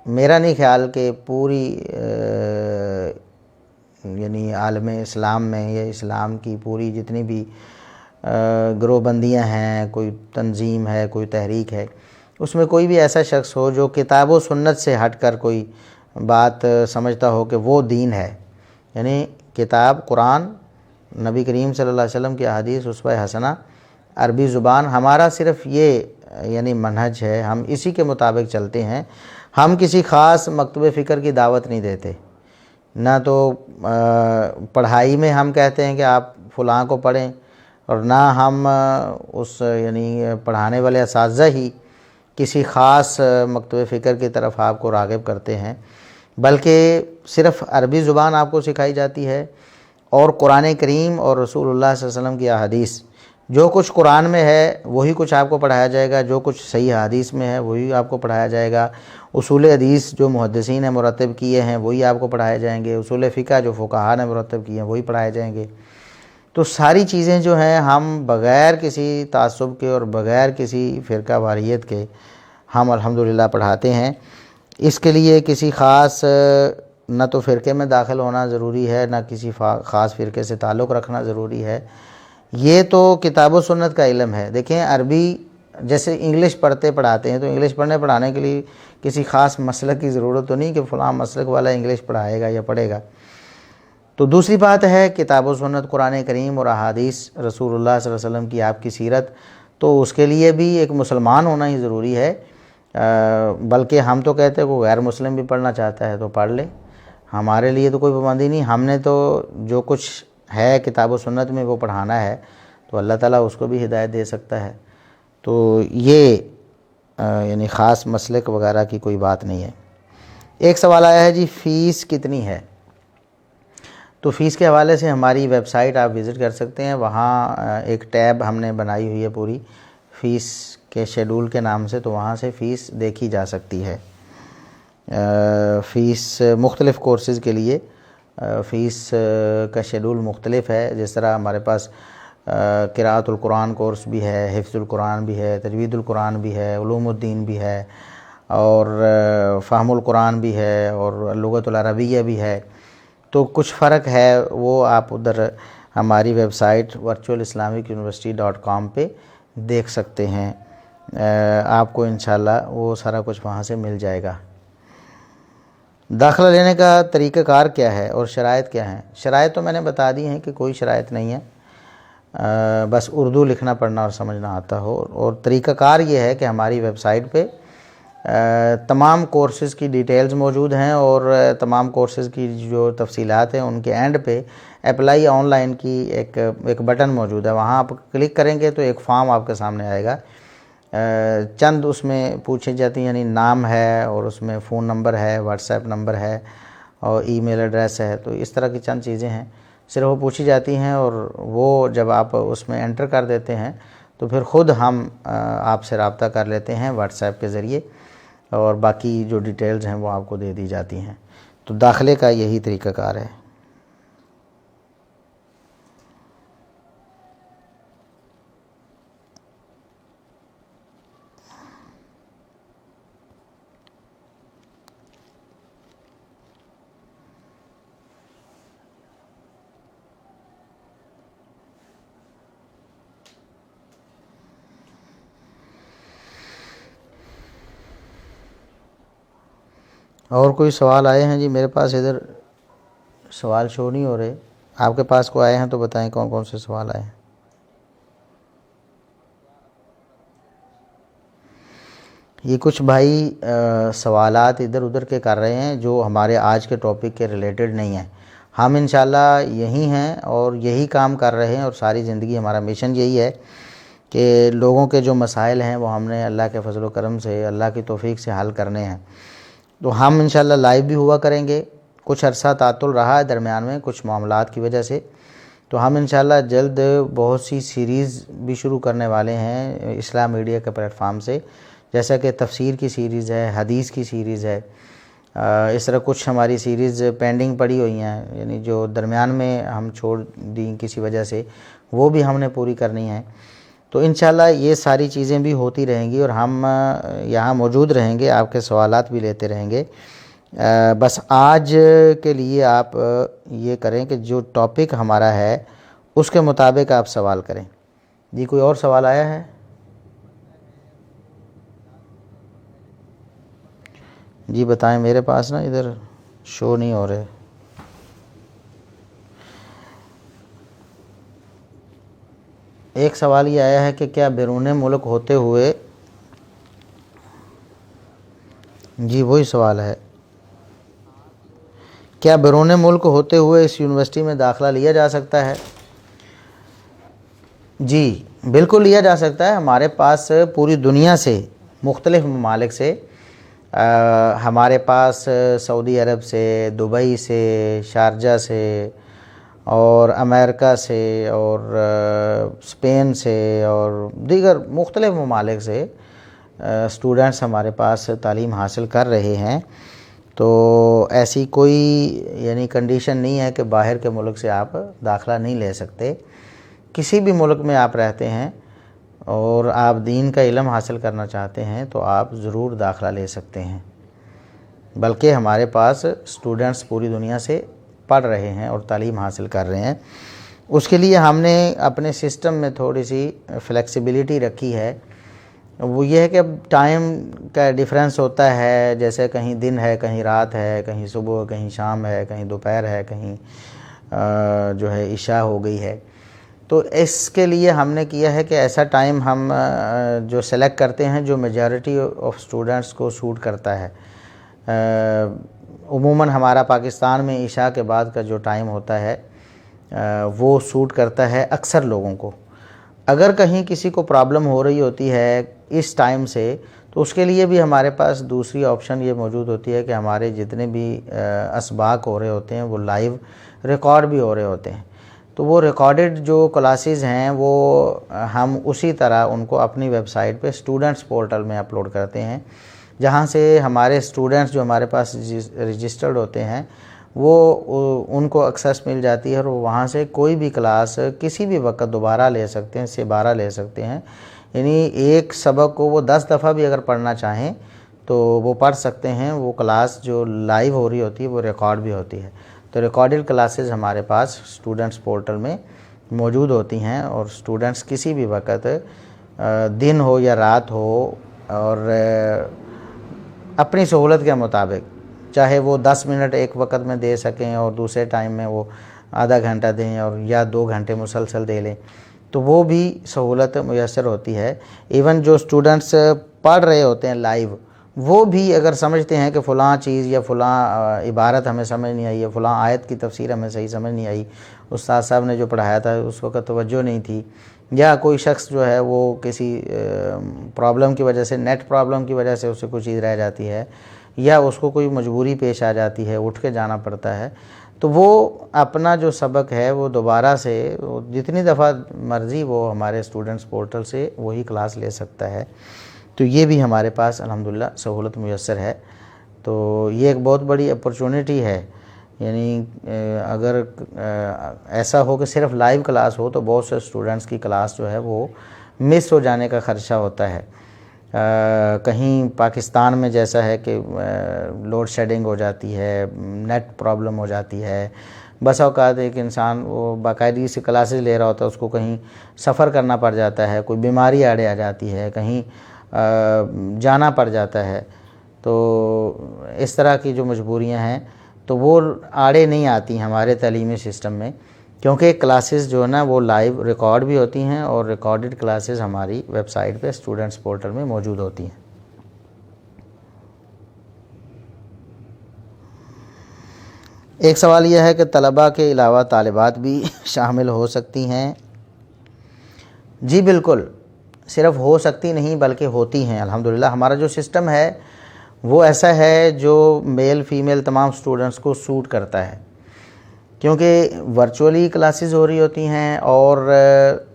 میرا نہیں خیال کہ پوری یعنی عالم اسلام میں یا اسلام کی پوری جتنی بھی گروہ بندیاں ہیں، کوئی تنظیم ہے، کوئی تحریک ہے، اس میں کوئی بھی ایسا شخص ہو جو کتاب و سنت سے ہٹ کر کوئی بات سمجھتا ہو کہ وہ دین ہے، یعنی کتاب قرآن، نبی کریم صلی اللہ علیہ وسلم کی احادیث اسوہ حسنہ، عربی زبان، ہمارا صرف یہ یعنی منہج ہے، ہم اسی کے مطابق چلتے ہیں، ہم کسی خاص مکتب فکر کی دعوت نہیں دیتے، نہ تو پڑھائی میں ہم کہتے ہیں کہ آپ فلاں کو پڑھیں، اور نہ ہم اس یعنی پڑھانے والے اساتذہ ہی کسی خاص مکتب فکر کی طرف آپ کو راغب کرتے ہیں، بلکہ صرف عربی زبان آپ کو سکھائی جاتی ہے، اور قرآن کریم اور رسول اللہ صلی اللہ علیہ وسلم کی احادیث، جو کچھ قرآن میں ہے وہی کچھ آپ کو پڑھایا جائے گا، جو کچھ صحیح حدیث میں ہے وہی آپ کو پڑھایا جائے گا، اصول حدیث جو محدثین نے مرتب کیے ہیں وہی آپ کو پڑھائے جائیں گے، اصول فقہ جو فقہا نے مرتب کیے ہیں وہی پڑھائے جائیں گے۔ تو ساری چیزیں جو ہیں ہم بغیر کسی تعصب کے اور بغیر کسی فرقہ واریت کے ہم الحمدللہ پڑھاتے ہیں۔ اس کے لیے کسی خاص نہ تو فرقے میں داخل ہونا ضروری ہے، نہ کسی خاص فرقے سے تعلق رکھنا ضروری ہے، یہ تو کتاب و سنت کا علم ہے۔ دیکھیں عربی جیسے انگلش پڑھاتے ہیں تو انگلش پڑھانے کے لیے کسی خاص مسلک کی ضرورت تو نہیں کہ فلاں مسلک والا انگلش پڑھائے گا یا پڑھے گا۔ تو دوسری بات ہے کتاب و سنت، قرآن کریم اور احادیث رسول اللہ صلی اللہ علیہ وسلم کی آپ کی سیرت، تو اس کے لیے بھی ایک مسلمان ہونا ہی ضروری ہے، بلکہ ہم تو کہتے ہیں کوئی غیر مسلم بھی پڑھنا چاہتا ہے تو پڑھ لے، ہمارے لیے تو کوئی پابندی نہیں، ہم نے تو جو کچھ ہے کتاب و سنت میں وہ پڑھانا ہے، تو اللہ تعالیٰ اس کو بھی ہدایت دے سکتا ہے۔ تو یہ یعنی خاص مسلک وغیرہ کی کوئی بات نہیں ہے۔ ایک سوال آیا ہے جی فیس کتنی ہے؟ تو فیس کے حوالے سے ہماری ویب سائٹ آپ وزٹ کر سکتے ہیں، وہاں ایک ٹیب ہم نے بنائی ہوئی ہے پوری فیس کے شیڈول کے نام سے، تو وہاں سے فیس دیکھی جا سکتی ہے۔ فیس مختلف کورسز کے لیے فیس کا شیڈول مختلف ہے، جس طرح ہمارے پاس قراءۃ القرآن کورس بھی ہے، حفظ القرآن بھی ہے، تجوید القرآن بھی ہے، علوم الدین بھی ہے، اور فہم القرآن بھی ہے، اور لغت العربیہ بھی ہے۔ تو کچھ فرق ہے وہ آپ ادھر ہماری ویب سائٹ virtualislamicuniversity.com پہ دیکھ سکتے ہیں، آپ کو انشاءاللہ وہ سارا کچھ وہاں سے مل جائے گا۔ داخلہ لینے کا طریقہ کار کیا ہے اور شرائط کیا ہیں؟ شرائط تو میں نے بتا دی ہیں کہ کوئی شرائط نہیں ہے، بس اردو لکھنا پڑھنا اور سمجھنا آتا ہو، اور طریقہ کار یہ ہے کہ ہماری ویب سائٹ پہ تمام کورسز کی ڈیٹیلز موجود ہیں، اور تمام کورسز کی جو تفصیلات ہیں ان کے اینڈ پہ اپلائی آن لائن کی ایک بٹن موجود ہے، وہاں آپ کلک کریں گے تو ایک فارم آپ کے سامنے آئے گا، چند اس میں پوچھی جاتی ہیں، یعنی نام ہے اور اس میں فون نمبر ہے، واٹس ایپ نمبر ہے، اور ای میل ایڈریس ہے، تو اس طرح کی چند چیزیں ہیں، صرف وہ پوچھی جاتی ہیں، اور وہ جب آپ اس میں انٹر کر دیتے ہیں تو پھر خود ہم آپ سے رابطہ کر لیتے ہیں واٹس ایپ کے ذریعے، اور باقی جو ڈیٹیلز ہیں وہ آپ کو دے دی جاتی ہیں۔ تو داخلے کا یہی طریقہ کار ہے۔ اور کوئی سوال آئے ہیں جی؟ میرے پاس ادھر سوال شو نہیں ہو رہے. آپ کے پاس کوئی آئے ہیں تو بتائیں کون کون سے سوال آئے ہیں. یہ کچھ بھائی سوالات ادھر ادھر کے کر رہے ہیں جو ہمارے آج کے ٹاپک کے ریلیٹڈ نہیں ہیں. ہم انشاءاللہ یہی ہیں اور یہی کام کر رہے ہیں، اور ساری زندگی ہمارا مشن یہی ہے کہ لوگوں کے جو مسائل ہیں وہ ہم نے اللہ کے فضل و کرم سے، اللہ کی توفیق سے حل کرنے ہیں. تو ہم انشاءاللہ لائیو بھی ہوا کریں گے. کچھ عرصہ تعطل رہا ہے درمیان میں کچھ معاملات کی وجہ سے، تو ہم انشاءاللہ جلد بہت سی سیریز بھی شروع کرنے والے ہیں اسلام میڈیا کے پلیٹ فارم سے، جیسا کہ تفسیر کی سیریز ہے، حدیث کی سیریز ہے. اس طرح کچھ ہماری سیریز پینڈنگ پڑی ہوئی ہیں، یعنی جو درمیان میں ہم چھوڑ دیں کسی وجہ سے، وہ بھی ہم نے پوری کرنی ہے. تو انشاءاللہ یہ ساری چیزیں بھی ہوتی رہیں گی، اور ہم یہاں موجود رہیں گے، آپ کے سوالات بھی لیتے رہیں گے. بس آج کے لیے آپ یہ کریں کہ جو ٹاپک ہمارا ہے اس کے مطابق آپ سوال کریں. جی کوئی اور سوال آیا ہے؟ جی بتائیں. میرے پاس نا ادھر شو نہیں ہو رہے. ایک سوال یہ آیا ہے کہ کیا بیرون ملک ہوتے ہوئے، جی وہی سوال ہے، کیا بیرون ملک ہوتے ہوئے اس یونیورسٹی میں داخلہ لیا جا سکتا ہے؟ جی بالکل لیا جا سکتا ہے. ہمارے پاس پوری دنیا سے، مختلف ممالک سے، ہمارے پاس سعودی عرب سے، دبئی سے، شارجہ سے، اور امریکہ سے، اور اسپین سے، اور دیگر مختلف ممالک سے اسٹوڈنٹس ہمارے پاس تعلیم حاصل کر رہے ہیں. تو ایسی کوئی یعنی کنڈیشن نہیں ہے کہ باہر کے ملک سے آپ داخلہ نہیں لے سکتے. کسی بھی ملک میں آپ رہتے ہیں اور آپ دین کا علم حاصل کرنا چاہتے ہیں تو آپ ضرور داخلہ لے سکتے ہیں. بلکہ ہمارے پاس اسٹوڈنٹس پوری دنیا سے پڑھ رہے ہیں اور تعلیم حاصل کر رہے ہیں. اس کے لیے ہم نے اپنے سسٹم میں تھوڑی سی فلیکسیبلٹی رکھی ہے. وہ یہ ہے کہ اب ٹائم کا ڈیفرنس ہوتا ہے، جیسے کہیں دن ہے، کہیں رات ہے، کہیں صبح، کہیں شام ہے، کہیں دوپہر ہے، کہیں جو ہے عشاء ہو گئی ہے. تو اس کے لیے ہم نے کیا ہے کہ ایسا ٹائم ہم جو سلیکٹ کرتے ہیں جو میجارٹی آف اسٹوڈنٹس کو سوٹ کرتا ہے. عموماً ہمارا پاکستان میں عشاء کے بعد کا جو ٹائم ہوتا ہے وہ سوٹ کرتا ہے اکثر لوگوں کو. اگر کہیں کسی کو پرابلم ہو رہی ہوتی ہے اس ٹائم سے، تو اس کے لیے بھی ہمارے پاس دوسری آپشن یہ موجود ہوتی ہے کہ ہمارے جتنے بھی اسباق ہو رہے ہوتے ہیں وہ لائیو ریکارڈ بھی ہو رہے ہوتے ہیں. تو وہ ریکارڈڈ جو کلاسز ہیں وہ ہم اسی طرح ان کو اپنی ویب سائٹ پہ اسٹوڈنٹس پورٹل میں اپلوڈ کرتے ہیں، جہاں سے ہمارے اسٹوڈنٹس جو ہمارے پاس رجسٹرڈ ہوتے ہیں وہ ان کو ایکسیس مل جاتی ہے، اور وہاں سے کوئی بھی کلاس کسی بھی وقت دوبارہ لے سکتے ہیں، 12 لے سکتے ہیں. یعنی ایک سبق کو وہ 10 دفعہ بھی اگر پڑھنا چاہیں تو وہ پڑھ سکتے ہیں. وہ کلاس جو لائیو ہو رہی ہوتی ہے وہ ریکارڈ بھی ہوتی ہے. تو ریکارڈڈ کلاسز ہمارے پاس اسٹوڈنٹس پورٹل میں موجود ہوتی ہیں، اور اسٹوڈنٹس کسی بھی وقت دن ہو یا رات ہو، اور اپنی سہولت کے مطابق چاہے وہ 10 منٹ ایک وقت میں دے سکیں اور دوسرے ٹائم میں وہ آدھا گھنٹہ دیں، اور یا 2 گھنٹے مسلسل دے لیں، تو وہ بھی سہولت میسر ہوتی ہے. ایون جو اسٹوڈنٹس پڑھ رہے ہوتے ہیں لائیو، وہ بھی اگر سمجھتے ہیں کہ فلاں چیز یا فلاں عبارت ہمیں سمجھ نہیں آئی، یا فلاں آیت کی تفسیر ہمیں صحیح سمجھ نہیں آئی، استاد صاحب نے جو پڑھایا تھا اس وقت توجہ نہیں تھی، یا کوئی شخص جو ہے وہ کسی پرابلم کی وجہ سے، نیٹ پرابلم کی وجہ سے اسے کوئی چیز رہ جاتی ہے، یا اس کو کوئی مجبوری پیش آ جاتی ہے، اٹھ کے جانا پڑتا ہے، تو وہ اپنا جو سبق ہے وہ دوبارہ سے جتنی دفعہ مرضی وہ ہمارے اسٹوڈنٹس پورٹل سے وہی کلاس لے سکتا ہے. تو یہ بھی ہمارے پاس الحمدللہ سہولت میسر ہے. تو یہ ایک بہت بڑی اپرچونٹی ہے. یعنی اگر ایسا ہو کہ صرف لائیو کلاس ہو تو بہت سے اسٹوڈنٹس کی کلاس جو ہے وہ مس ہو جانے کا خدشہ ہوتا ہے. کہیں پاکستان میں جیسا ہے کہ لوڈ شیڈنگ ہو جاتی ہے، نیٹ پرابلم ہو جاتی ہے، بس اوقات ایک انسان وہ باقاعدگی سے کلاسز لے رہا ہوتا ہے، اس کو کہیں سفر کرنا پڑ جاتا ہے، کوئی بیماری آڑے آ جاتی ہے، کہیں جانا پڑ جاتا ہے، تو اس طرح کی جو مجبوریاں ہیں تو وہ آڑے نہیں آتی ہمارے تعلیمی سسٹم میں، کیونکہ کلاسز جو ہے نا وہ لائیو ریکارڈ بھی ہوتی ہیں، اور ریکارڈڈ کلاسز ہماری ویب سائٹ پہ اسٹوڈنٹس پورٹل میں موجود ہوتی ہیں۔ ایک سوال یہ ہے کہ طلباء کے علاوہ طالبات بھی شامل ہو سکتی ہیں؟ جی بالکل، صرف ہو سکتی نہیں بلکہ ہوتی ہیں الحمدللہ۔ ہمارا جو سسٹم ہے وہ ایسا ہے جو میل فیمیل تمام اسٹوڈنٹس کو سوٹ کرتا ہے، کیونکہ ورچولی کلاسز ہو رہی ہوتی ہیں، اور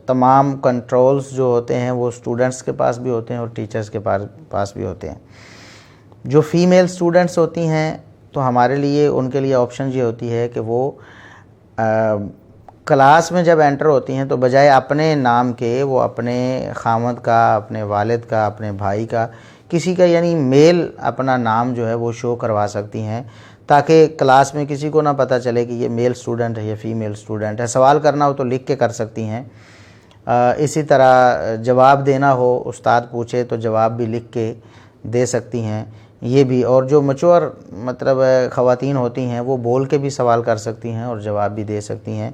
تمام کنٹرولز جو ہوتے ہیں وہ اسٹوڈنٹس کے پاس بھی ہوتے ہیں اور ٹیچرز کے پاس بھی ہوتے ہیں۔ جو فیمیل اسٹوڈنٹس ہوتی ہیں تو ہمارے لیے ان کے لیے آپشن یہ ہوتی ہے کہ وہ کلاس میں جب انٹر ہوتی ہیں تو بجائے اپنے نام کے وہ اپنے خامد کا، اپنے والد کا، اپنے بھائی کا، کسی کا یعنی میل اپنا نام جو ہے وہ شو کروا سکتی ہیں، تاکہ کلاس میں کسی کو نہ پتہ چلے کہ یہ میل اسٹوڈنٹ ہے یا فیمیل اسٹوڈنٹ ہے۔ سوال کرنا ہو تو لکھ کے کر سکتی ہیں، اسی طرح جواب دینا ہو، استاد پوچھے تو جواب بھی لکھ کے دے سکتی ہیں یہ بھی، اور جو میچور مطلب خواتین ہوتی ہیں وہ بول کے بھی سوال کر سکتی ہیں اور جواب بھی دے سکتی ہیں،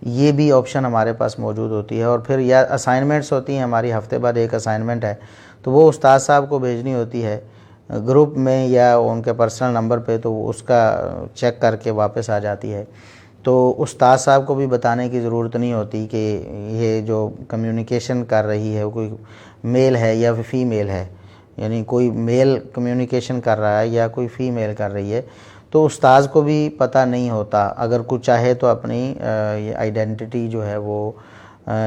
یہ بھی آپشن ہمارے پاس موجود ہوتی ہے۔ اور پھر یا اسائنمنٹس ہوتی ہیں ہماری، ہفتے بعد ایک اسائنمنٹ ہے تو وہ استاد صاحب کو بھیجنی ہوتی ہے گروپ میں یا ان کے پرسنل نمبر پہ، تو وہ اس کا چیک کر کے واپس آ جاتی ہے۔ تو استاد صاحب کو بھی بتانے کی ضرورت نہیں ہوتی کہ یہ جو کمیونیکیشن کر رہی ہے وہ کوئی میل ہے یا فیمیل ہے، یعنی کوئی میل کمیونیکیشن کر رہا ہے یا کوئی فیمیل کر رہی ہے، تو استاذ کو بھی پتہ نہیں ہوتا۔ اگر کوئی چاہے تو اپنی آئیڈینٹی جو ہے وہ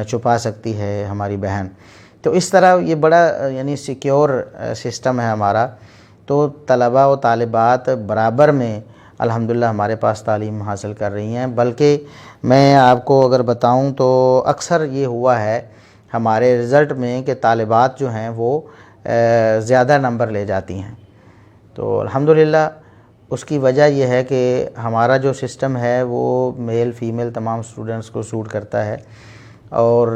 چھپا سکتی ہے ہماری بہن۔ تو اس طرح یہ بڑا یعنی سیکیور سسٹم ہے ہمارا، تو طلباء و طالبات برابر میں الحمدللہ ہمارے پاس تعلیم حاصل کر رہی ہیں۔ بلکہ میں آپ کو اگر بتاؤں تو اکثر یہ ہوا ہے ہمارے رزلٹ میں کہ طالبات جو ہیں وہ زیادہ نمبر لے جاتی ہیں، تو الحمدللہ اس کی وجہ یہ ہے کہ ہمارا جو سسٹم ہے وہ میل فیمیل تمام اسٹوڈنٹس کو سوٹ کرتا ہے، اور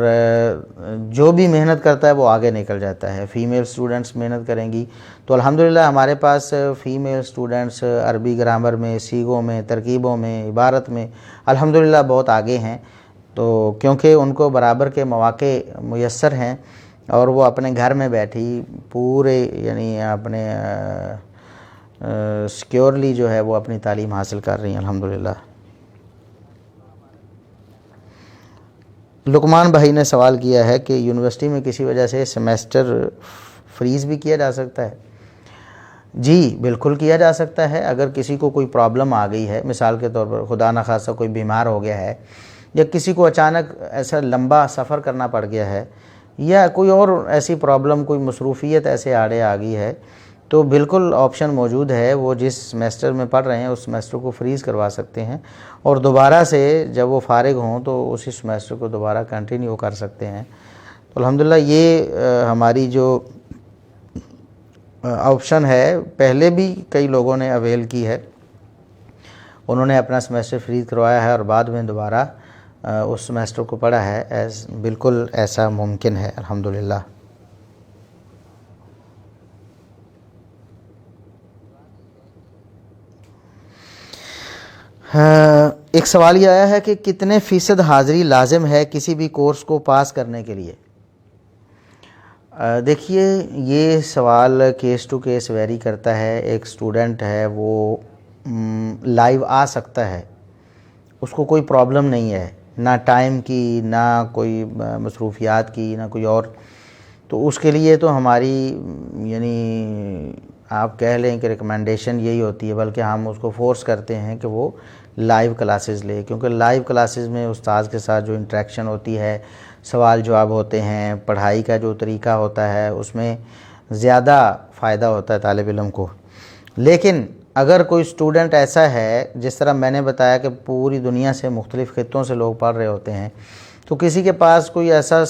جو بھی محنت کرتا ہے وہ آگے نکل جاتا ہے۔ فیمیل اسٹوڈنٹس محنت کریں گی تو الحمدللہ ہمارے پاس فیمیل اسٹوڈنٹس عربی گرامر میں، سیغوں میں، ترکیبوں میں، عبارت میں الحمدللہ بہت آگے ہیں، تو کیونکہ ان کو برابر کے مواقع میسر ہیں، اور وہ اپنے گھر میں بیٹھی پورے یعنی اپنے سیکیورلی جو ہے وہ اپنی تعلیم حاصل کر رہی ہیں الحمدللہ۔ لقمان بھائی نے سوال کیا ہے کہ یونیورسٹی میں کسی وجہ سے سیمیسٹر فریز بھی کیا جا سکتا ہے؟ جی بالکل کیا جا سکتا ہے۔ اگر کسی کو کوئی پرابلم آ گئی ہے، مثال کے طور پر خدا نخواستہ کوئی بیمار ہو گیا ہے، یا کسی کو اچانک ایسا لمبا سفر کرنا پڑ گیا ہے، یا کوئی اور ایسی پرابلم، کوئی مصروفیت ایسے آڑے آ گئی ہے، تو بالکل آپشن موجود ہے، وہ جس سیمیسٹر میں پڑھ رہے ہیں اس سیمیسٹر کو فریز کروا سکتے ہیں، اور دوبارہ سے جب وہ فارغ ہوں تو اسی سیمیسٹر کو دوبارہ کنٹینیو کر سکتے ہیں۔ تو الحمدللہ یہ ہماری جو آپشن ہے پہلے بھی کئی لوگوں نے اویل کی ہے، انہوں نے اپنا سیمیسٹر فریز کروایا ہے اور بعد میں دوبارہ اس سیمیسٹر کو پڑھا ہے، بالکل ایسا ممکن ہے الحمدللہ۔ ایک سوال یہ آیا ہے کہ کتنے فیصد حاضری لازم ہے کسی بھی کورس کو پاس کرنے کے لیے؟ دیکھیے یہ سوال کیس ٹو کیس ویری کرتا ہے۔ ایک سٹوڈنٹ ہے وہ لائیو آ سکتا ہے، اس کو کوئی پرابلم نہیں ہے، نہ ٹائم کی، نہ کوئی مصروفیات کی، نہ کوئی اور، تو اس کے لیے تو ہماری یعنی آپ کہہ لیں کہ ریکمنڈیشن یہی ہوتی ہے، بلکہ ہم اس کو فورس کرتے ہیں کہ وہ لائیو کلاسز لے، کیونکہ لائیو کلاسز میں استاذ کے ساتھ جو انٹریکشن ہوتی ہے، سوال جواب ہوتے ہیں، پڑھائی کا جو طریقہ ہوتا ہے، اس میں زیادہ فائدہ ہوتا ہے طالب علم کو۔ لیکن اگر کوئی اسٹوڈنٹ ایسا ہے، جس طرح میں نے بتایا کہ پوری دنیا سے مختلف خطوں سے لوگ پڑھ رہے ہوتے ہیں، تو کسی کے پاس کوئی ایسا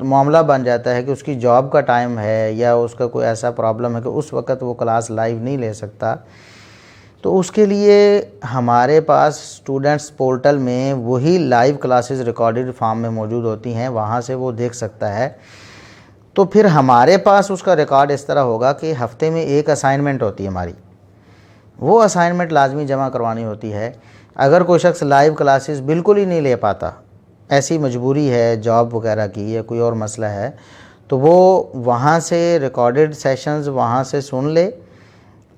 معاملہ بن جاتا ہے کہ اس کی جاب کا ٹائم ہے یا اس کا کوئی ایسا پرابلم ہے کہ اس وقت وہ کلاس لائیو نہیں لے سکتا، تو اس کے لیے ہمارے پاس اسٹوڈنٹس پورٹل میں وہی لائیو کلاسز ریکارڈڈ فارم میں موجود ہوتی ہیں، وہاں سے وہ دیکھ سکتا ہے۔ تو پھر ہمارے پاس اس کا ریکارڈ اس طرح ہوگا کہ ہفتے میں ایک اسائنمنٹ ہوتی ہے ہماری، وہ اسائنمنٹ لازمی جمع کروانی ہوتی ہے۔ اگر کوئی شخص لائیو کلاسز بالکل ہی نہیں لے پاتا، ایسی مجبوری ہے جاب وغیرہ کی یا کوئی اور مسئلہ ہے، تو وہ وہاں سے ریکارڈڈ سیشنز وہاں سے سن لے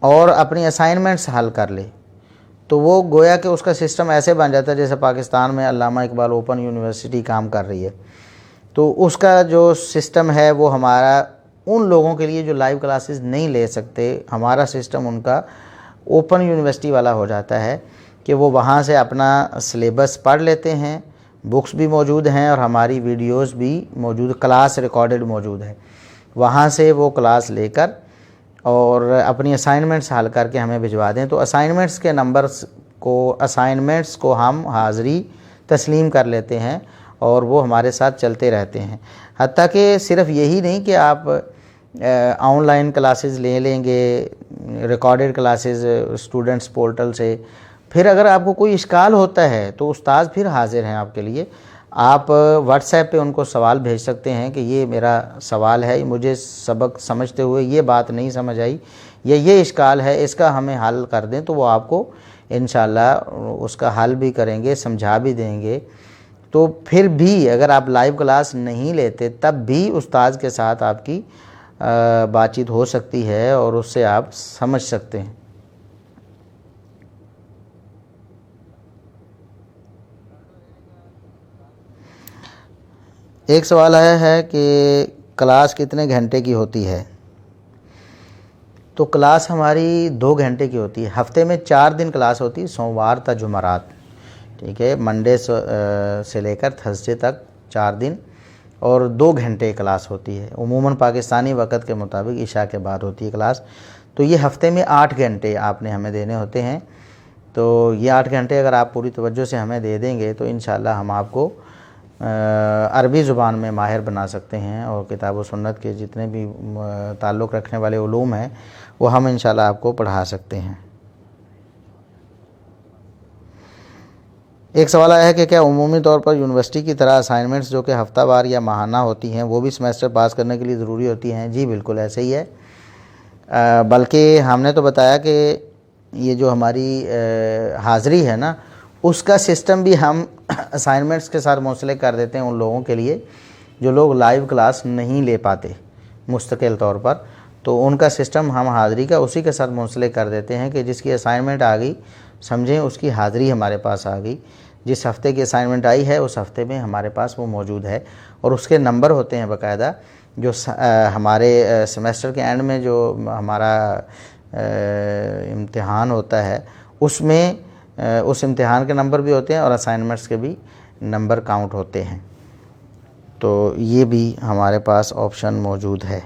اور اپنی اسائنمنٹس حل کر لے، تو وہ گویا کہ اس کا سسٹم ایسے بن جاتا ہے جیسے پاکستان میں علامہ اقبال اوپن یونیورسٹی کام کر رہی ہے، تو اس کا جو سسٹم ہے وہ ہمارا ان لوگوں کے لیے جو لائیو کلاسز نہیں لے سکتے، ہمارا سسٹم ان کا اوپن یونیورسٹی والا ہو جاتا ہے کہ وہ وہاں سے اپنا سلیبس پڑھ لیتے ہیں، بکس بھی موجود ہیں اور ہماری ویڈیوز بھی موجود، کلاس ریکارڈڈ موجود ہے، وہاں سے وہ کلاس لے کر اور اپنی اسائنمنٹس حل کر کے ہمیں بھجوا دیں، تو اسائنمنٹس کے نمبرز کو ہم حاضری تسلیم کر لیتے ہیں اور وہ ہمارے ساتھ چلتے رہتے ہیں۔ حتیٰ کہ صرف یہی نہیں کہ آپ آن لائن کلاسز لے لیں گے، ریکارڈڈ کلاسز اسٹوڈنٹس پورٹل سے، پھر اگر آپ کو کوئی اشکال ہوتا ہے تو استاد پھر حاضر ہیں آپ کے لیے، آپ واٹس ایپ پہ ان کو سوال بھیج سکتے ہیں کہ یہ میرا سوال ہے، مجھے سبق سمجھتے ہوئے یہ بات نہیں سمجھ آئی یا یہ اشکال ہے، اس کا ہمیں حل کر دیں، تو وہ آپ کو انشاءاللہ اس کا حل بھی کریں گے، سمجھا بھی دیں گے۔ تو پھر بھی اگر آپ لائیو کلاس نہیں لیتے تب بھی استاد کے ساتھ آپ کی بات چیت ہو سکتی ہے اور اس سے آپ سمجھ سکتے ہیں۔ ایک سوال آیا ہے کہ کلاس کتنے گھنٹے کی ہوتی ہے؟ تو کلاس ہماری 2 گھنٹے کی ہوتی ہے، ہفتے میں 4 دن کلاس ہوتی ہے، سوموار تا جمعرات، ٹھیک ہے، منڈے سے لے کر تھرسڈے تک 4 دن اور 2 گھنٹے کلاس ہوتی ہے، عموماً پاکستانی وقت کے مطابق عشاء کے بعد ہوتی ہے کلاس، تو یہ ہفتے میں 8 گھنٹے آپ نے ہمیں دینے ہوتے ہیں۔ تو یہ 8 گھنٹے اگر آپ پوری توجہ سے ہمیں دے دیں گے تو انشاءاللہ ہم آپ کو عربی زبان میں ماہر بنا سکتے ہیں، اور کتاب و سنت کے جتنے بھی تعلق رکھنے والے علوم ہیں وہ ہم انشاءاللہ آپ کو پڑھا سکتے ہیں۔ ایک سوال آیا ہے کہ کیا عمومی طور پر یونیورسٹی کی طرح اسائنمنٹس جو کہ ہفتہ وار یا ماہانہ ہوتی ہیں وہ بھی سمیسٹر پاس کرنے کے لیے ضروری ہوتی ہیں؟ جی بالکل ایسے ہی ہے، بلکہ ہم نے تو بتایا کہ یہ جو ہماری حاضری ہے نا، اس کا سسٹم بھی ہم اسائنمنٹس کے ساتھ منسلک کر دیتے ہیں ان لوگوں کے لیے جو لوگ لائیو کلاس نہیں لے پاتے مستقل طور پر، تو ان کا سسٹم ہم حاضری کا اسی کے ساتھ منسلک کر دیتے ہیں کہ جس کی اسائنمنٹ آ گئی سمجھیں اس کی حاضری ہمارے پاس آ گئی، جس ہفتے کی اسائنمنٹ آئی ہے اس ہفتے میں ہمارے پاس وہ موجود ہے، اور اس کے نمبر ہوتے ہیں باقاعدہ، جو ہمارے سیمیسٹر کے اینڈ میں جو ہمارا امتحان ہوتا ہے اس میں اس امتحان کے نمبر بھی ہوتے ہیں اور اسائنمنٹس کے بھی نمبر کاؤنٹ ہوتے ہیں، تو یہ بھی ہمارے پاس آپشن موجود ہے۔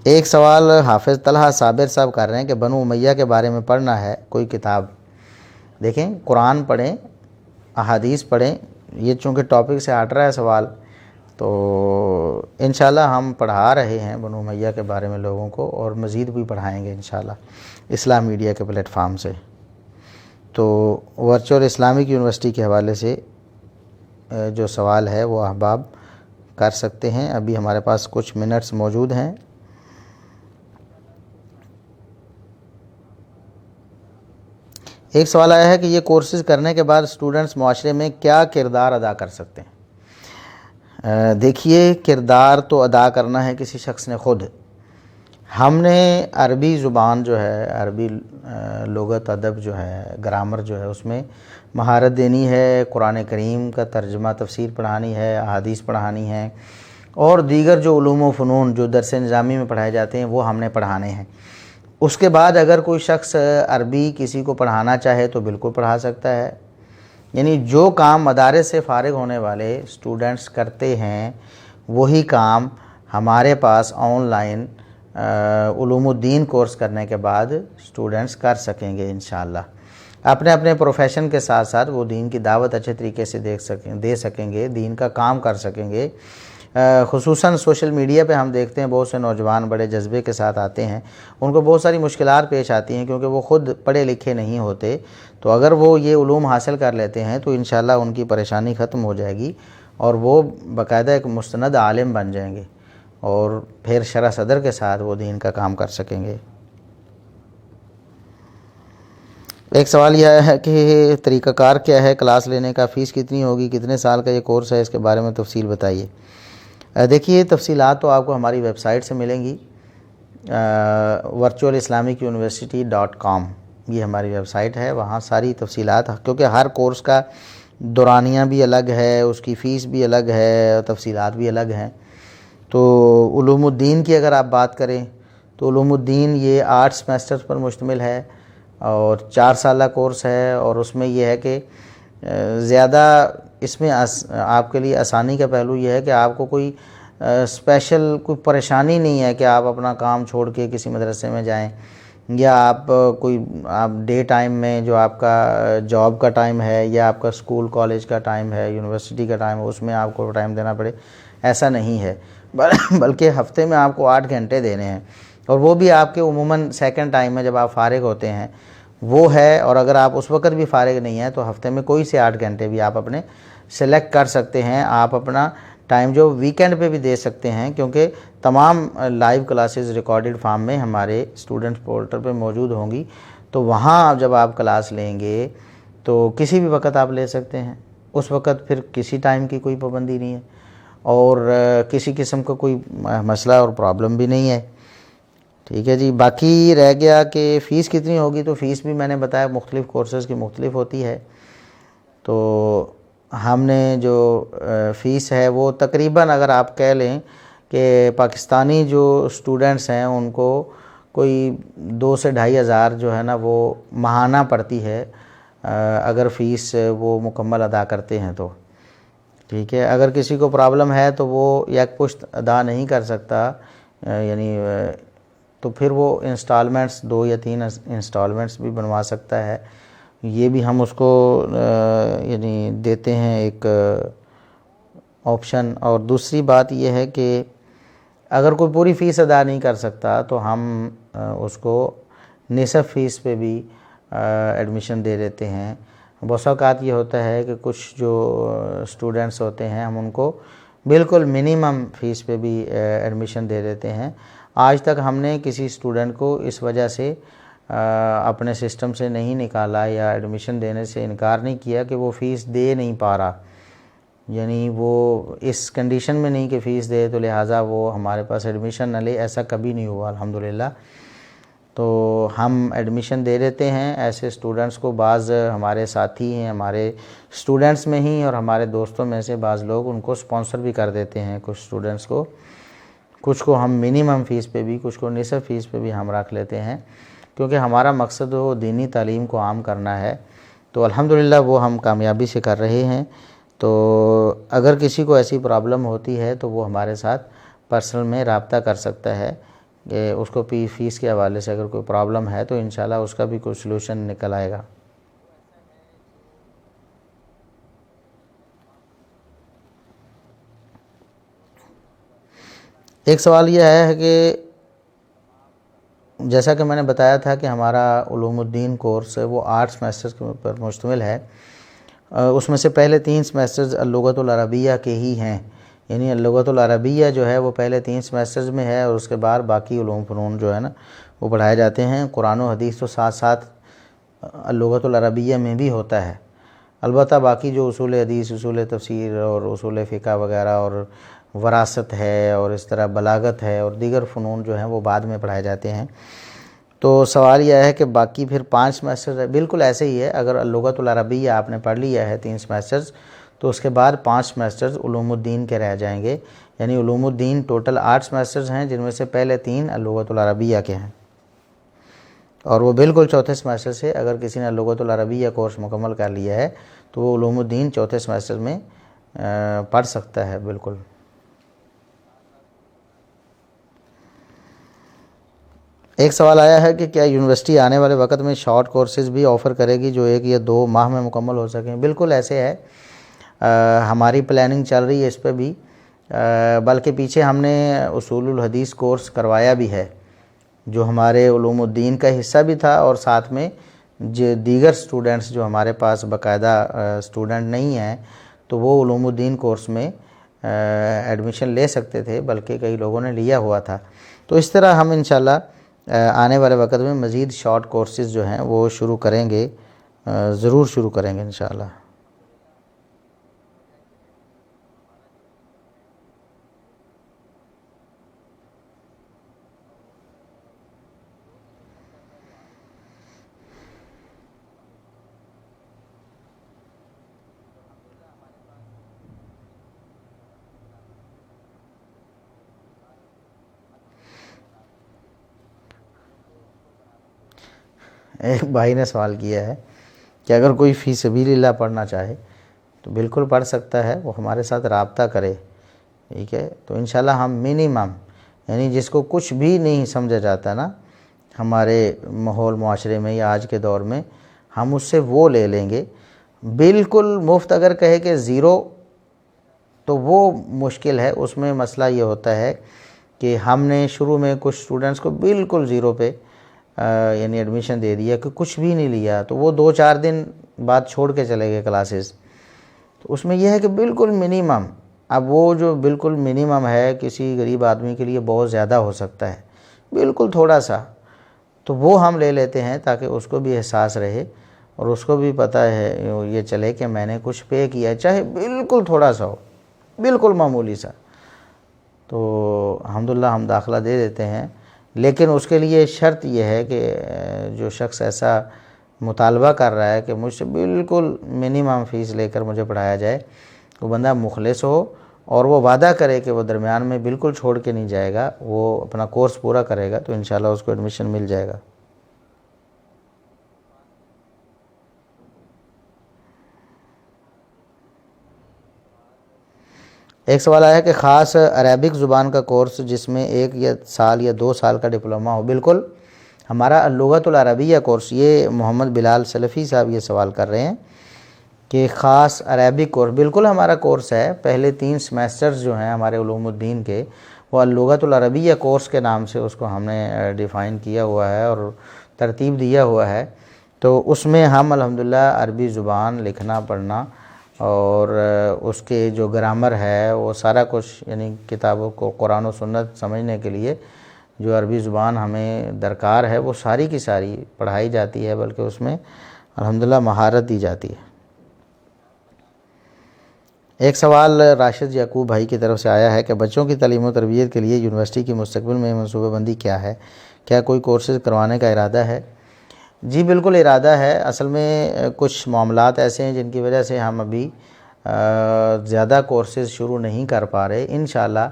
ایک سوال حافظ طلحہ صابر صاحب کر رہے ہیں کہ بنو امیہ کے بارے میں پڑھنا ہے کوئی کتاب۔ دیکھیں قرآن پڑھیں، احادیث پڑھیں، یہ چونکہ ٹاپک سے ہٹ رہا ہے سوال، تو انشاءاللہ ہم پڑھا رہے ہیں بنو امیہ کے بارے میں لوگوں کو، اور مزید بھی پڑھائیں گے انشاءاللہ اسلام میڈیا کے پلیٹ فارم سے۔ تو ورچوئل اسلامک یونیورسٹی کے حوالے سے جو سوال ہے وہ احباب کر سکتے ہیں، ابھی ہمارے پاس کچھ منٹس موجود ہیں۔ ایک سوال آیا ہے کہ یہ کورسز کرنے کے بعد اسٹوڈنٹس معاشرے میں کیا کردار ادا کر سکتے ہیں؟ دیکھیے کردار تو ادا کرنا ہے کسی شخص نے خود، ہم نے عربی زبان جو ہے، عربی لغت ادب جو ہے، گرامر جو ہے، اس میں مہارت دینی ہے، قرآن کریم کا ترجمہ تفسیر پڑھانی ہے، احادیث پڑھانی ہے، اور دیگر جو علوم و فنون جو درس نظامی میں پڑھائے جاتے ہیں وہ ہم نے پڑھانے ہیں۔ اس کے بعد اگر کوئی شخص عربی کسی کو پڑھانا چاہے تو بالکل پڑھا سکتا ہے، یعنی جو کام مدارس سے فارغ ہونے والے اسٹوڈنٹس کرتے ہیں وہی کام ہمارے پاس آن لائن علوم الدین کورس کرنے کے بعد اسٹوڈنٹس کر سکیں گے انشاءاللہ، اپنے اپنے پروفیشن کے ساتھ ساتھ وہ دین کی دعوت اچھے طریقے سے دے سکیں گے، دین کا کام کر سکیں گے۔ خصوصاً سوشل میڈیا پہ ہم دیکھتے ہیں بہت سے نوجوان بڑے جذبے کے ساتھ آتے ہیں، ان کو بہت ساری مشکلات پیش آتی ہیں کیونکہ وہ خود پڑھے لکھے نہیں ہوتے، تو اگر وہ یہ علوم حاصل کر لیتے ہیں تو انشاءاللہ ان کی پریشانی ختم ہو جائے گی اور وہ باقاعدہ ایک مستند عالم بن جائیں گے اور پھر شرح صدر کے ساتھ وہ دین کا کام کر سکیں گے۔ ایک سوال یہ ہے کہ طریقہ کار کیا ہے کلاس لینے کا، فیس کتنی ہوگی، کتنے سال کا یہ کورس ہے، اس کے بارے میں تفصیل بتائیے۔ دیکھیے تفصیلات تو آپ کو ہماری ویب سائٹ سے ملیں گی، virtualislamicuniversity.com یہ ہماری ویب سائٹ ہے، وہاں ساری تفصیلات، کیونکہ ہر کورس کا دورانیہ بھی الگ ہے، اس کی فیس بھی الگ ہے، تفصیلات بھی الگ ہیں۔ تو علوم الدین کی اگر آپ بات کریں تو علوم الدین یہ 8 سیمسٹرز پر مشتمل ہے اور 4 سالہ کورس ہے، اور اس میں یہ ہے کہ زیادہ اس میں آپ کے لیے آسانی کا پہلو یہ ہے کہ آپ کو کوئی اسپیشل کوئی پریشانی نہیں ہے کہ آپ اپنا کام چھوڑ کے کسی مدرسے میں جائیں، یا آپ ڈے ٹائم میں جو آپ کا جاب کا ٹائم ہے یا آپ کا اسکول کالج کا ٹائم ہے، یونیورسٹی کا ٹائم ہے، اس میں آپ کو ٹائم دینا پڑے، ایسا نہیں ہے، بلکہ ہفتے میں آپ کو 8 گھنٹے دینے ہیں، اور وہ بھی آپ کے عموماً سیکنڈ ٹائم میں جب آپ فارغ ہوتے ہیں وہ ہے، اور اگر آپ اس وقت بھی فارغ نہیں ہیں تو ہفتے میں کوئی سے 8 گھنٹے بھی آپ اپنے سلیکٹ کر سکتے ہیں۔ آپ اپنا ٹائم جو ویکینڈ پہ بھی دے سکتے ہیں، کیونکہ تمام لائیو کلاسز ریکارڈڈ فارم میں ہمارے اسٹوڈنٹ پورٹل پہ موجود ہوں گی، تو وہاں جب آپ کلاس لیں گے تو کسی بھی وقت آپ لے سکتے ہیں، اس وقت پھر کسی ٹائم کی کوئی پابندی نہیں ہے اور کسی قسم کا کوئی مسئلہ اور پرابلم بھی نہیں ہے۔ ٹھیک ہے جی، باقی رہ گیا کہ فیس کتنی ہوگی، تو فیس بھی میں نے بتایا مختلف کورسز کی مختلف ہوتی ہے، تو ہم نے جو فیس ہے وہ تقریباً اگر آپ کہہ لیں کہ پاکستانی جو اسٹوڈنٹس ہیں ان کو کوئی 2 سے 2.5 ہزار جو ہے نا وہ ماہانہ پڑتی ہے، اگر فیس وہ مکمل ادا کرتے ہیں تو۔ ٹھیک ہے، اگر کسی کو پرابلم ہے تو وہ یک پشت ادا نہیں کر سکتا، یعنی تو پھر وہ انسٹالمنٹس 2 یا 3 انسٹالمنٹس بھی بنوا سکتا ہے، یہ بھی ہم اس کو یعنی دیتے ہیں ایک آپشن۔ اور دوسری بات یہ ہے کہ اگر کوئی پوری فیس ادا نہیں کر سکتا تو ہم اس کو نصف فیس پہ بھی ایڈمیشن دے دیتے ہیں۔ بہت اوقات یہ ہوتا ہے کہ کچھ جو اسٹوڈنٹس ہوتے ہیں ہم ان کو بالکل منیمم فیس پہ بھی ایڈمیشن دے دیتے ہیں۔ آج تک ہم نے کسی اسٹوڈنٹ کو اس وجہ سے اپنے سسٹم سے نہیں نکالا یا ایڈمیشن دینے سے انکار نہیں کیا کہ وہ فیس دے نہیں پا رہا، یعنی وہ اس کنڈیشن میں نہیں کہ فیس دے تو لہٰذا وہ ہمارے پاس ایڈمیشن نہ لے، ایسا کبھی نہیں ہوا الحمدللہ۔ تو ہم ایڈمیشن دے دیتے ہیں ایسے اسٹوڈنٹس کو، بعض ہمارے ساتھی ہیں ہمارے اسٹوڈنٹس میں ہی اور ہمارے دوستوں میں سے بعض لوگ ان کو سپانسر بھی کر دیتے ہیں کچھ اسٹوڈنٹس کو، کچھ کو ہم منیمم فیس پہ بھی، کچھ کو نصف فیس پہ بھی ہم رکھ لیتے ہیں، کیونکہ ہمارا مقصد وہ دینی تعلیم کو عام کرنا ہے، تو الحمدللہ وہ ہم کامیابی سے کر رہے ہیں۔ تو اگر کسی کو ایسی پرابلم ہوتی ہے تو وہ ہمارے ساتھ پرسنل میں رابطہ کر سکتا ہے کہ اس کو فیس کے حوالے سے اگر کوئی پرابلم ہے تو انشاءاللہ اس کا بھی کوئی سلوشن نکل آئے گا۔ ایک سوال یہ ہے کہ جیسا کہ میں نے بتایا تھا کہ ہمارا علوم الدین کورس ہے وہ 8 سیمسٹرز پر مشتمل ہے، اس میں سے پہلے 3 سیمسٹرز اللغۃ العربیہ کے ہی ہیں، یعنی اللغۃ العربیہ جو ہے وہ پہلے 3 سیمسٹرز میں ہے، اور اس کے بعد باقی علوم فنون جو ہے نا وہ پڑھائے جاتے ہیں۔ قرآن و حدیث تو ساتھ ساتھ اللغۃ العربیہ میں بھی ہوتا ہے، البتہ باقی جو اصول حدیث، اصول تفسیر اور اصول فقہ وغیرہ اور وراثت ہے اور اس طرح بلاغت ہے اور دیگر فنون جو ہیں وہ بعد میں پڑھائے جاتے ہیں۔ تو سوال یہ ہے کہ باقی پھر 5 سیمسٹر ہے، بالکل ایسے ہی ہے، اگر اللغۃ العربیہ آپ نے پڑھ لیا ہے 3 سیمسٹرز تو اس کے بعد 5 سیمسٹرز علوم الدین کے رہ جائیں گے، یعنی علوم الدین ٹوٹل 8 سیمسٹرز ہیں جن میں سے پہلے 3 اللغۃ العربیہ کے ہیں، اور وہ بالکل چوتھے سیمسٹر سے اگر کسی نے اللغۃ العربیہ کورس مکمل کر لیا ہے تو وہ علوم الدین چوتھے سیمسٹر میں پڑھ سکتا ہے بالکل۔ ایک سوال آیا ہے کہ کیا یونیورسٹی آنے والے وقت میں شارٹ کورسز بھی آفر کرے گی جو 1 یا 2 ماہ میں مکمل ہو سکیں؟ بالکل ایسے ہے، ہماری پلاننگ چل رہی ہے اس پہ بھی، بلکہ پیچھے ہم نے اصول الحدیث کورس کروایا بھی ہے جو ہمارے علوم الدین کا حصہ بھی تھا، اور ساتھ میں جو دیگر سٹوڈنٹس جو ہمارے پاس باقاعدہ سٹوڈنٹ نہیں ہیں تو وہ علوم الدین کورس میں ایڈمیشن لے سکتے تھے، بلکہ کئی لوگوں نے لیا ہوا تھا۔ تو اس طرح ہم انشاءاللہ آنے والے وقت میں مزید شارٹ کورسز جو ہیں وہ شروع کریں گے، ضرور شروع کریں گے انشاءاللہ۔ ایک بھائی نے سوال کیا ہے کہ اگر کوئی فی سبیل اللہ پڑھنا چاہے تو بالکل پڑھ سکتا ہے، وہ ہمارے ساتھ رابطہ کرے، ٹھیک ہے؟ تو انشاءاللہ ہم منیمم، یعنی جس کو کچھ بھی نہیں سمجھا جاتا نا ہمارے ماحول معاشرے میں یا آج کے دور میں، ہم اس سے وہ لے لیں گے۔ بالکل مفت اگر کہے کہ زیرو تو وہ مشکل ہے، اس میں مسئلہ یہ ہوتا ہے کہ ہم نے شروع میں کچھ اسٹوڈنٹس کو بالکل زیرو پہ یعنی ایڈمیشن دے دیا کہ کچھ بھی نہیں لیا، تو وہ 2-4 دن بعد چھوڑ کے چلے گئے کلاسز۔ تو اس میں یہ ہے کہ بالکل منیمم، اب وہ جو بالکل منیمم ہے کسی غریب آدمی کے لیے بہت زیادہ ہو سکتا ہے، بالکل تھوڑا سا، تو وہ ہم لے لیتے ہیں تاکہ اس کو بھی احساس رہے اور اس کو بھی پتہ ہے، یہ چلے کہ میں نے کچھ پے کیا ہے، چاہے بالکل تھوڑا سا ہو، بالکل معمولی سا، تو الحمدللہ ہم داخلہ دے دیتے ہیں۔ لیکن اس کے لیے شرط یہ ہے کہ جو شخص ایسا مطالبہ کر رہا ہے کہ مجھ سے بالکل منیمم فیس لے کر مجھے پڑھایا جائے، وہ بندہ مخلص ہو اور وہ وعدہ کرے کہ وہ درمیان میں بالکل چھوڑ کے نہیں جائے گا، وہ اپنا کورس پورا کرے گا، تو انشاءاللہ اس کو ایڈمیشن مل جائے گا۔ ایک سوال آیا کہ خاص عربک زبان کا کورس جس میں 1 یا 2 سال کا ڈپلومہ ہو۔ بالکل، ہمارا اللغۃ العربیہ کورس، یہ محمد بلال سلفی صاحب یہ سوال کر رہے ہیں کہ خاص عربک کورس، بالکل ہمارا کورس ہے۔ پہلے 3 سیمیسٹرز جو ہیں ہمارے علوم الدین کے، وہ اللغۃ العربیہ کورس کے نام سے اس کو ہم نے ڈیفائن کیا ہوا ہے اور ترتیب دیا ہوا ہے۔ تو اس میں ہم الحمدللہ عربی زبان لکھنا پڑھنا اور اس کے جو گرامر ہے وہ سارا کچھ، یعنی کتابوں کو قرآن و سنت سمجھنے کے لیے جو عربی زبان ہمیں درکار ہے وہ ساری کی ساری پڑھائی جاتی ہے، بلکہ اس میں الحمدللہ مہارت دی جاتی ہے۔ ایک سوال راشد یعقوب بھائی کی طرف سے آیا ہے کہ بچوں کی تعلیم و تربیت کے لیے یونیورسٹی کی مستقبل میں منصوبہ بندی کیا ہے؟ کیا کوئی کورسز کروانے کا ارادہ ہے؟ جی بالکل ارادہ ہے۔ اصل میں کچھ معاملات ایسے ہیں جن کی وجہ سے ہم ابھی زیادہ کورسز شروع نہیں کر پا رہے۔ انشاءاللہ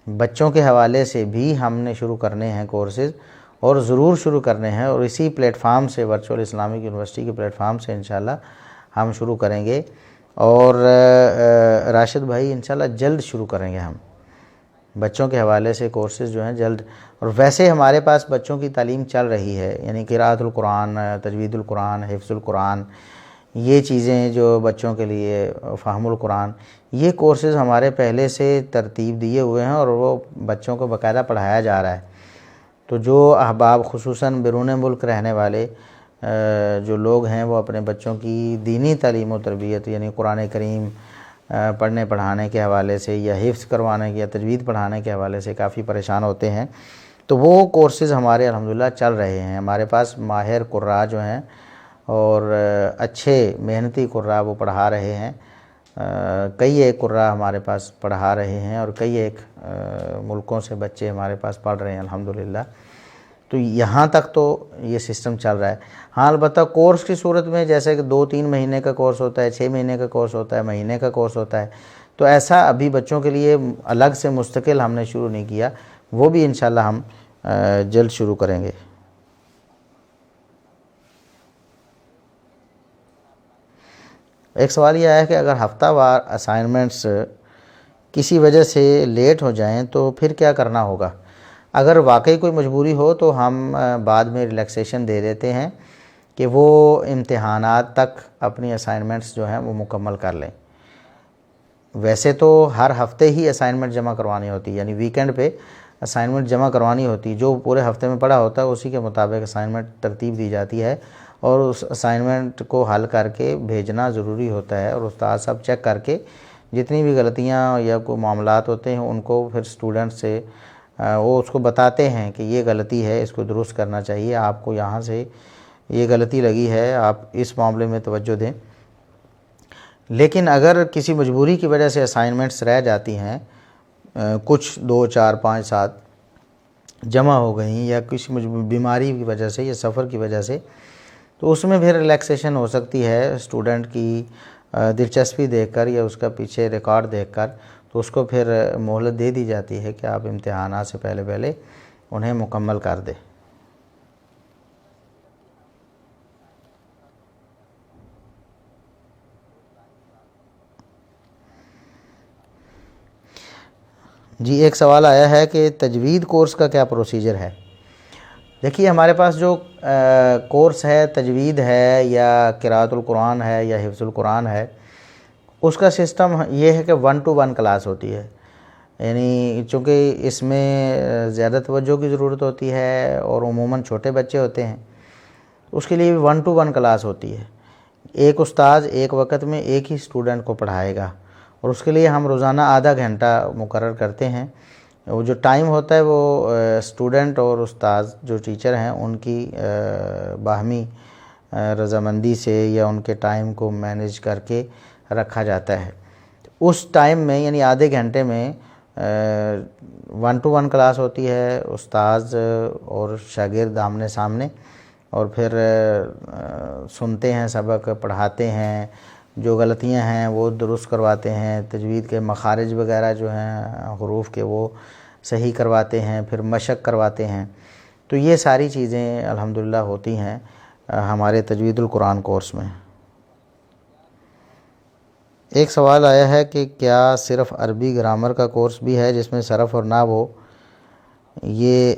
بچوں کے حوالے سے بھی ہم نے شروع کرنے ہیں کورسز، اور ضرور شروع کرنے ہیں، اور اسی پلیٹ فارم سے، ورچوئل اسلامک یونیورسٹی کے پلیٹ فارم سے انشاءاللہ ہم شروع کریں گے، اور راشد بھائی انشاءاللہ جلد شروع کریں گے ہم بچوں کے حوالے سے کورسز جو ہیں جلد۔ اور ویسے ہمارے پاس بچوں کی تعلیم چل رہی ہے، یعنی قراءۃ القرآن، تجوید القرآن، حفظ القرآن، یہ چیزیں جو بچوں کے لیے، فہم القرآن، یہ کورسز ہمارے پہلے سے ترتیب دیے ہوئے ہیں اور وہ بچوں کو باقاعدہ پڑھایا جا رہا ہے۔ تو جو احباب خصوصاً بیرون ملک رہنے والے جو لوگ ہیں وہ اپنے بچوں کی دینی تعلیم و تربیت، یعنی قرآن کریم پڑھنے پڑھانے کے حوالے سے یا حفظ کروانے یا تجوید پڑھانے کے حوالے سے کافی پریشان ہوتے ہیں، تو وہ کورسز ہمارے الحمدللہ چل رہے ہیں۔ ہمارے پاس ماہر قراء جو ہیں اور اچھے محنتی قراء وہ پڑھا رہے ہیں، کئی ایک قراء ہمارے پاس پڑھا رہے ہیں، اور کئی ایک ملکوں سے بچے ہمارے پاس پڑھ رہے ہیں الحمدللہ۔ تو یہاں تک تو یہ سسٹم چل رہا ہے۔ ہاں البتہ کورس کی صورت میں جیسے کہ 2-3 مہینے کا کورس ہوتا ہے، 6 مہینے کا کورس ہوتا ہے، مہینے کا کورس ہوتا ہے، تو ایسا ابھی بچوں کے لیے الگ سے مستقل ہم نے شروع نہیں کیا، وہ بھی انشاءاللہ ہم جلد شروع کریں گے۔ ایک سوال یہ آیا کہ اگر ہفتہ وار اسائنمنٹس کسی وجہ سے لیٹ ہو جائیں تو پھر کیا کرنا ہوگا؟ اگر واقعی کوئی مجبوری ہو تو ہم بعد میں ریلیکسیشن دے دیتے ہیں کہ وہ امتحانات تک اپنی اسائنمنٹس جو ہیں وہ مکمل کر لیں۔ ویسے تو ہر ہفتے ہی اسائنمنٹ جمع کروانی ہوتی ہے، یعنی ویکنڈ پہ اسائنمنٹ جمع کروانی ہوتی ہے، جو پورے ہفتے میں پڑھا ہوتا ہے اسی کے مطابق اسائنمنٹ ترتیب دی جاتی ہے، اور اس اسائنمنٹ کو حل کر کے بھیجنا ضروری ہوتا ہے، اور استاد صاحب چیک کر کے جتنی بھی غلطیاں یا کوئی معاملات ہوتے ہیں ان کو پھر اسٹوڈنٹ سے وہ اس کو بتاتے ہیں کہ یہ غلطی ہے، اس کو درست کرنا چاہیے، آپ کو یہاں سے یہ غلطی لگی ہے، آپ اس معاملے میں توجہ دیں۔ لیکن اگر کسی مجبوری کی وجہ سے اسائنمنٹس رہ جاتی ہیں، کچھ 2 4 5 7 جمع ہو گئیں، یا کسی بیماری کی وجہ سے یا سفر کی وجہ سے، تو اس میں پھر ریلیکسیشن ہو سکتی ہے اسٹوڈنٹ کی دلچسپی دیکھ کر یا اس کا پیچھے ریکارڈ دیکھ کر، تو اس کو پھر مہلت دے دی جاتی ہے کہ آپ امتحانات سے پہلے انہیں مکمل کر دیں۔ جی ایک سوال آیا ہے کہ تجوید کورس کا کیا پروسیجر ہے؟ دیکھیے ہمارے پاس جو کورس ہے تجوید ہے یا قراءۃ القرآن ہے یا حفظ القرآن ہے، اس کا سسٹم یہ ہے کہ 1 to 1 کلاس ہوتی ہے، یعنی چونکہ اس میں زیادہ توجہ کی ضرورت ہوتی ہے اور عموماً چھوٹے بچے ہوتے ہیں، اس کے لیے بھی 1 to 1 کلاس ہوتی ہے۔ ایک استاد ایک وقت میں ایک ہی اسٹوڈنٹ کو پڑھائے گا، اور اس کے لیے ہم روزانہ آدھا گھنٹہ مقرر کرتے ہیں۔ وہ جو ٹائم ہوتا ہے وہ اسٹوڈنٹ اور استاد جو ٹیچر ہیں ان کی باہمی رضامندی سے یا ان کے ٹائم کو مینیج کر کے رکھا جاتا ہے۔ اس ٹائم میں یعنی آدھے گھنٹے میں 1 to 1 کلاس ہوتی ہے، استاذ اور شاگرد آمنے سامنے، اور پھر سنتے ہیں سبق، پڑھاتے ہیں، جو غلطیاں ہیں وہ درست کرواتے ہیں، تجوید کے مخارج وغیرہ جو ہیں حروف کے وہ صحیح کرواتے ہیں، پھر مشق کرواتے ہیں۔ تو یہ ساری چیزیں الحمدللہ ہوتی ہیں ہمارے تجوید القرآن کورس میں۔ ایک سوال آیا ہے کہ کیا صرف عربی گرامر کا کورس بھی ہے جس میں صرف اور نحو ہو؟ یہ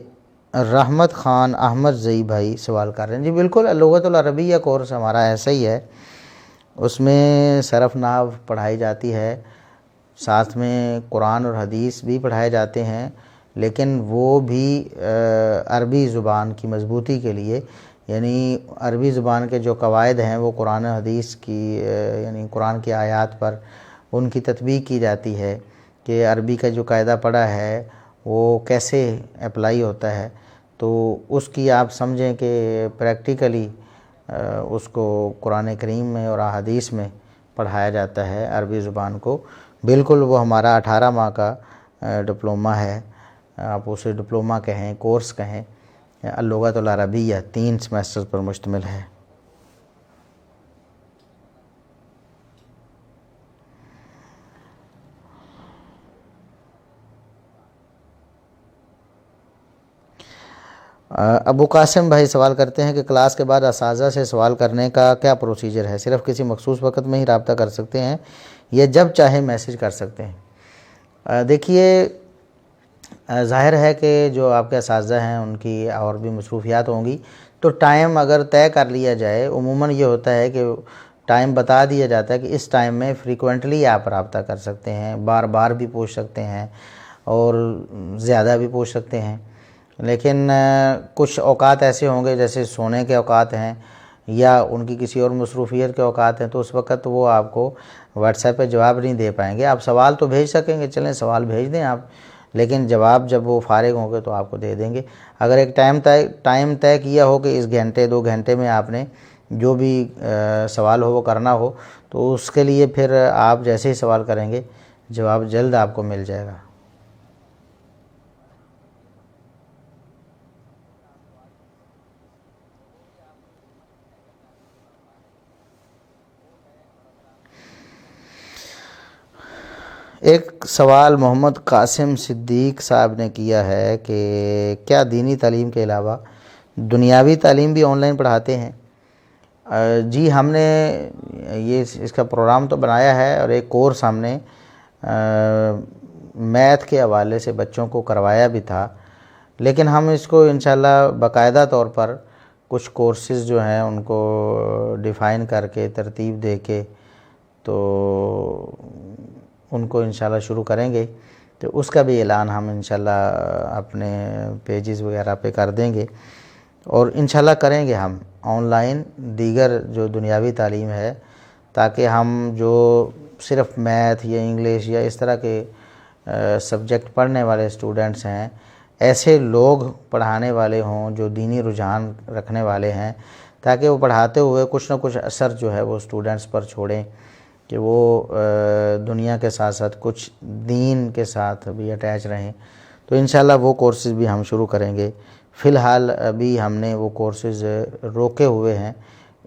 رحمت خان احمد زئی بھائی سوال کر رہے ہیں۔ جی بالکل، لغت العربیہ کورس ہمارا ایسا ہی ہے، اس میں صرف نحو پڑھائی جاتی ہے، ساتھ میں قرآن اور حدیث بھی پڑھائے جاتے ہیں، لیکن وہ بھی عربی زبان کی مضبوطی کے لیے، یعنی عربی زبان کے جو قواعد ہیں وہ قرآن و حدیث کی یعنی قرآن کی آیات پر ان کی تطبیق کی جاتی ہے کہ عربی کا جو قاعدہ پڑھا ہے وہ کیسے اپلائی ہوتا ہے، تو اس کی آپ سمجھیں کہ پریکٹیکلی اس کو قرآن کریم میں اور احادیث میں پڑھایا جاتا ہے عربی زبان کو۔ بالکل وہ ہمارا 18 ماہ کا ڈپلومہ ہے، آپ اسے ڈپلومہ کہیں، کورس کہیں، اللغت العربیہ 3 سیمیسٹر پر مشتمل ہے۔ ابو قاسم بھائی سوال کرتے ہیں کہ کلاس کے بعد اساتذہ سے سوال کرنے کا کیا پروسیجر ہے؟ صرف کسی مخصوص وقت میں ہی رابطہ کر سکتے ہیں یا جب چاہے میسج کر سکتے ہیں؟ دیکھیے ظاہر ہے کہ جو آپ کے اساتذہ ہیں ان کی اور بھی مصروفیات ہوں گی، تو ٹائم اگر طے کر لیا جائے، عموماً یہ ہوتا ہے کہ ٹائم بتا دیا جاتا ہے کہ اس ٹائم میں فریکوینٹلی آپ رابطہ کر سکتے ہیں، بار بار بھی پوچھ سکتے ہیں اور زیادہ بھی پوچھ سکتے ہیں، لیکن کچھ اوقات ایسے ہوں گے جیسے سونے کے اوقات ہیں یا ان کی کسی اور مصروفیت کے اوقات ہیں، تو اس وقت وہ آپ کو واٹس ایپ پہ جواب نہیں دے پائیں گے۔ آپ سوال تو بھیج سکیں گے، چلیں سوال بھیج دیں آپ، لیکن جواب جب وہ فارغ ہوں گے تو آپ کو دے دیں گے۔ اگر ایک ٹائم طے کیا ہو کہ اس گھنٹے 2 گھنٹے میں آپ نے جو بھی سوال ہو وہ کرنا ہو، تو اس کے لیے پھر آپ جیسے ہی سوال کریں گے جواب جلد آپ کو مل جائے گا۔ ایک سوال محمد قاسم صدیق صاحب نے کیا ہے کہ کیا دینی تعلیم کے علاوہ دنیاوی تعلیم بھی آن لائن پڑھاتے ہیں؟ جی ہم نے اس کا پروگرام تو بنایا ہے، اور ایک کورس ہم نے میتھ کے حوالے سے بچوں کو کروایا بھی تھا، لیکن ہم اس کو انشاءاللہ باقاعدہ طور پر کچھ کورسز جو ہیں ان کو ڈیفائن کر کے ترتیب دے کے تو ان کو انشاءاللہ شروع کریں گے، تو اس کا بھی اعلان ہم انشاءاللہ اپنے پیجز وغیرہ پہ کر دیں گے۔ اور انشاءاللہ کریں گے ہم آن لائن دیگر جو دنیاوی تعلیم ہے، تاکہ ہم جو صرف میتھ یا انگلش یا اس طرح کے سبجیکٹ پڑھنے والے اسٹوڈنٹس ہیں، ایسے لوگ پڑھانے والے ہوں جو دینی رجحان رکھنے والے ہیں، تاکہ وہ پڑھاتے ہوئے کچھ نہ کچھ اثر جو ہے وہ اسٹوڈنٹس پر چھوڑیں، کہ وہ دنیا کے ساتھ ساتھ کچھ دین کے ساتھ بھی اٹیچ رہیں۔ تو انشاءاللہ وہ کورسز بھی ہم شروع کریں گے۔ فی الحال ابھی ہم نے وہ کورسز روکے ہوئے ہیں،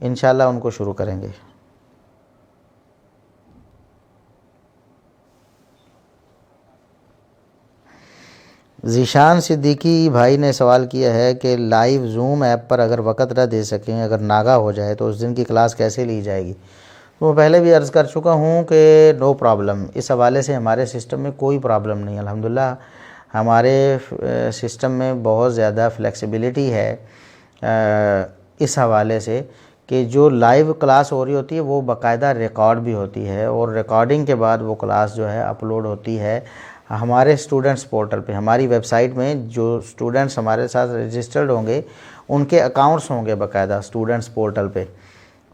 انشاءاللہ ان کو شروع کریں گے۔ ذیشان صدیقی بھائی نے سوال کیا ہے کہ لائیو زوم ایپ پر اگر وقت نہ دے سکیں، اگر ناگا ہو جائے تو اس دن کی کلاس کیسے لی جائے گی؟ تو میں پہلے بھی عرض کر چکا ہوں کہ نو پرابلم، اس حوالے سے ہمارے سسٹم میں کوئی پرابلم نہیں۔ الحمدللہ ہمارے سسٹم میں بہت زیادہ فلیکسیبلٹی ہے اس حوالے سے کہ جو لائیو کلاس ہو رہی ہوتی ہے وہ باقاعدہ ریکارڈ بھی ہوتی ہے، اور ریکارڈنگ کے بعد وہ کلاس جو ہے اپلوڈ ہوتی ہے ہمارے اسٹوڈنٹس پورٹل پہ۔ ہماری ویب سائٹ میں جو اسٹوڈنٹس ہمارے ساتھ رجسٹرڈ ہوں گے ان کے اکاؤنٹس ہوں گے باقاعدہ اسٹوڈنٹس پورٹل پہ،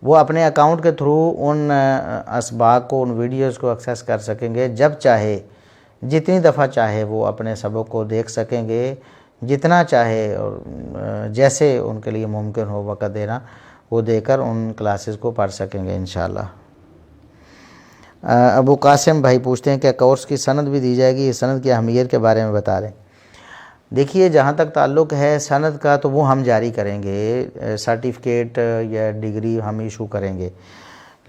وہ اپنے اکاؤنٹ کے تھرو ان اسباق کو، ان ویڈیوز کو ایکسیس کر سکیں گے، جب چاہے جتنی دفعہ چاہے وہ اپنے سبق کو دیکھ سکیں گے، جتنا چاہے اور جیسے ان کے لیے ممکن ہو وقت دینا، وہ دے کر ان کلاسز کو پڑھ سکیں گے انشاءاللہ۔ ابو قاسم بھائی پوچھتے ہیں کہ کورس کی سند بھی دی جائے گی، اس سند کی اہمیت کے بارے میں بتا دیں۔ دیکھیے جہاں تک تعلق ہے سند کا تو وہ ہم جاری کریں گے، سرٹیفکیٹ یا ڈگری ہم ایشو کریں گے،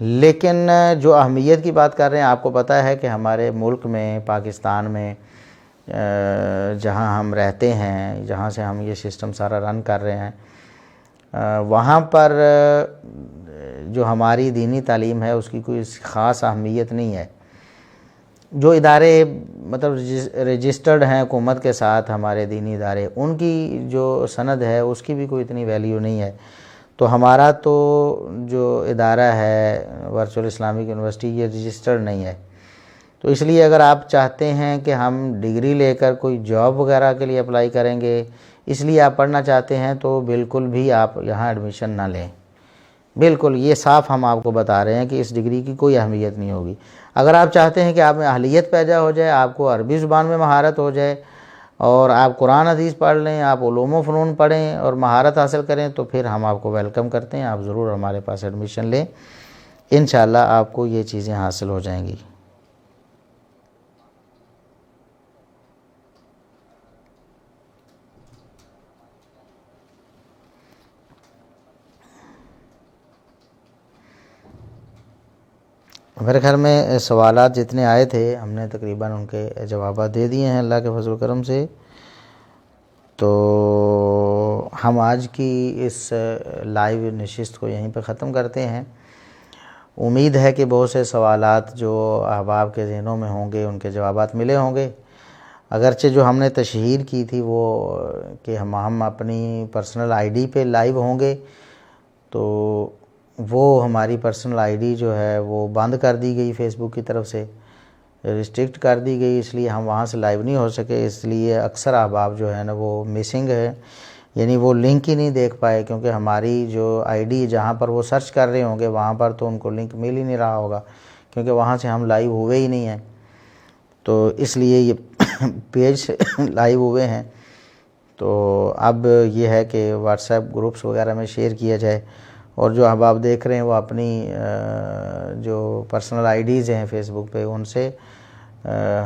لیکن جو اہمیت کی بات کر رہے ہیں، آپ کو پتہ ہے کہ ہمارے ملک میں، پاکستان میں جہاں ہم رہتے ہیں، جہاں سے ہم یہ سسٹم سارا رن کر رہے ہیں، وہاں پر جو ہماری دینی تعلیم ہے اس کی کوئی خاص اہمیت نہیں ہے۔ جو ادارے مطلب رجسٹرڈ ہیں حکومت کے ساتھ، ہمارے دینی ادارے، ان کی جو سند ہے اس کی بھی کوئی اتنی ویلیو نہیں ہے۔ تو ہمارا تو جو ادارہ ہے ورچوئل اسلامک یونیورسٹی، یہ رجسٹرڈ نہیں ہے۔ تو اس لیے اگر آپ چاہتے ہیں کہ ہم ڈگری لے کر کوئی جاب وغیرہ کے لیے اپلائی کریں گے، اس لیے آپ پڑھنا چاہتے ہیں، تو بالکل بھی آپ یہاں ایڈمیشن نہ لیں۔ بالکل یہ صاف ہم آپ کو بتا رہے ہیں کہ اس ڈگری کی کوئی اہمیت نہیں ہوگی۔ اگر آپ چاہتے ہیں کہ آپ میں اہلیت پیدا ہو جائے، آپ کو عربی زبان میں مہارت ہو جائے، اور آپ قرآن حدیث پڑھ لیں، آپ علوم و فنون پڑھیں اور مہارت حاصل کریں، تو پھر ہم آپ کو ویلکم کرتے ہیں، آپ ضرور ہمارے پاس ایڈمیشن لیں، انشاءاللہ آپ کو یہ چیزیں حاصل ہو جائیں گی۔ میرے خیال میں سوالات جتنے آئے تھے ہم نے تقریباً ان کے جوابات دے دیے ہیں اللہ کے فضل و کرم سے۔ تو ہم آج کی اس لائیو نشست کو یہیں پہ ختم کرتے ہیں۔ امید ہے کہ بہت سے سوالات جو احباب کے ذہنوں میں ہوں گے ان کے جوابات ملے ہوں گے، اگرچہ جو ہم نے تشہیر کی تھی وہ کہ ہم اپنی پرسنل آئی ڈی پہ لائیو ہوں گے، تو وہ ہماری پرسنل آئی ڈی جو ہے وہ بند کر دی گئی، فیس بک کی طرف سے ریسٹرکٹ کر دی گئی، اس لیے ہم وہاں سے لائیو نہیں ہو سکے۔ اس لیے اکثر احباب جو ہے نا وہ مسنگ ہے، یعنی وہ لنک ہی نہیں دیکھ پائے، کیونکہ ہماری جو آئی ڈی جہاں پر وہ سرچ کر رہے ہوں گے وہاں پر تو ان کو لنک مل ہی نہیں رہا ہوگا، کیونکہ وہاں سے ہم لائیو ہوئے ہی نہیں ہیں۔ تو اس لیے یہ پیج سے لائیو ہوئے ہیں۔ تو اب یہ ہے کہ واٹس ایپ گروپس وغیرہ میں شیئر کیا جائے، اور جو احباب دیکھ رہے ہیں وہ اپنی جو پرسنل آئی ڈیز ہیں فیس بک پہ ان سے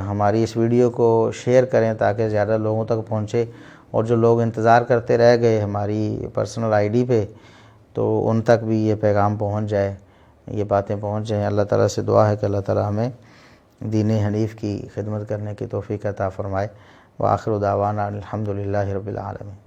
ہماری اس ویڈیو کو شیئر کریں تاکہ زیادہ لوگوں تک پہنچے، اور جو لوگ انتظار کرتے رہ گئے ہماری پرسنل آئی ڈی پہ تو ان تک بھی یہ پیغام پہنچ جائے، یہ باتیں پہنچ جائیں۔ اللہ تعالیٰ سے دعا ہے کہ اللہ تعالیٰ ہمیں دین حنیف کی خدمت کرنے کی توفیق عطا فرمائے۔ وآخر دعوانا الحمدللہ رب العالمین۔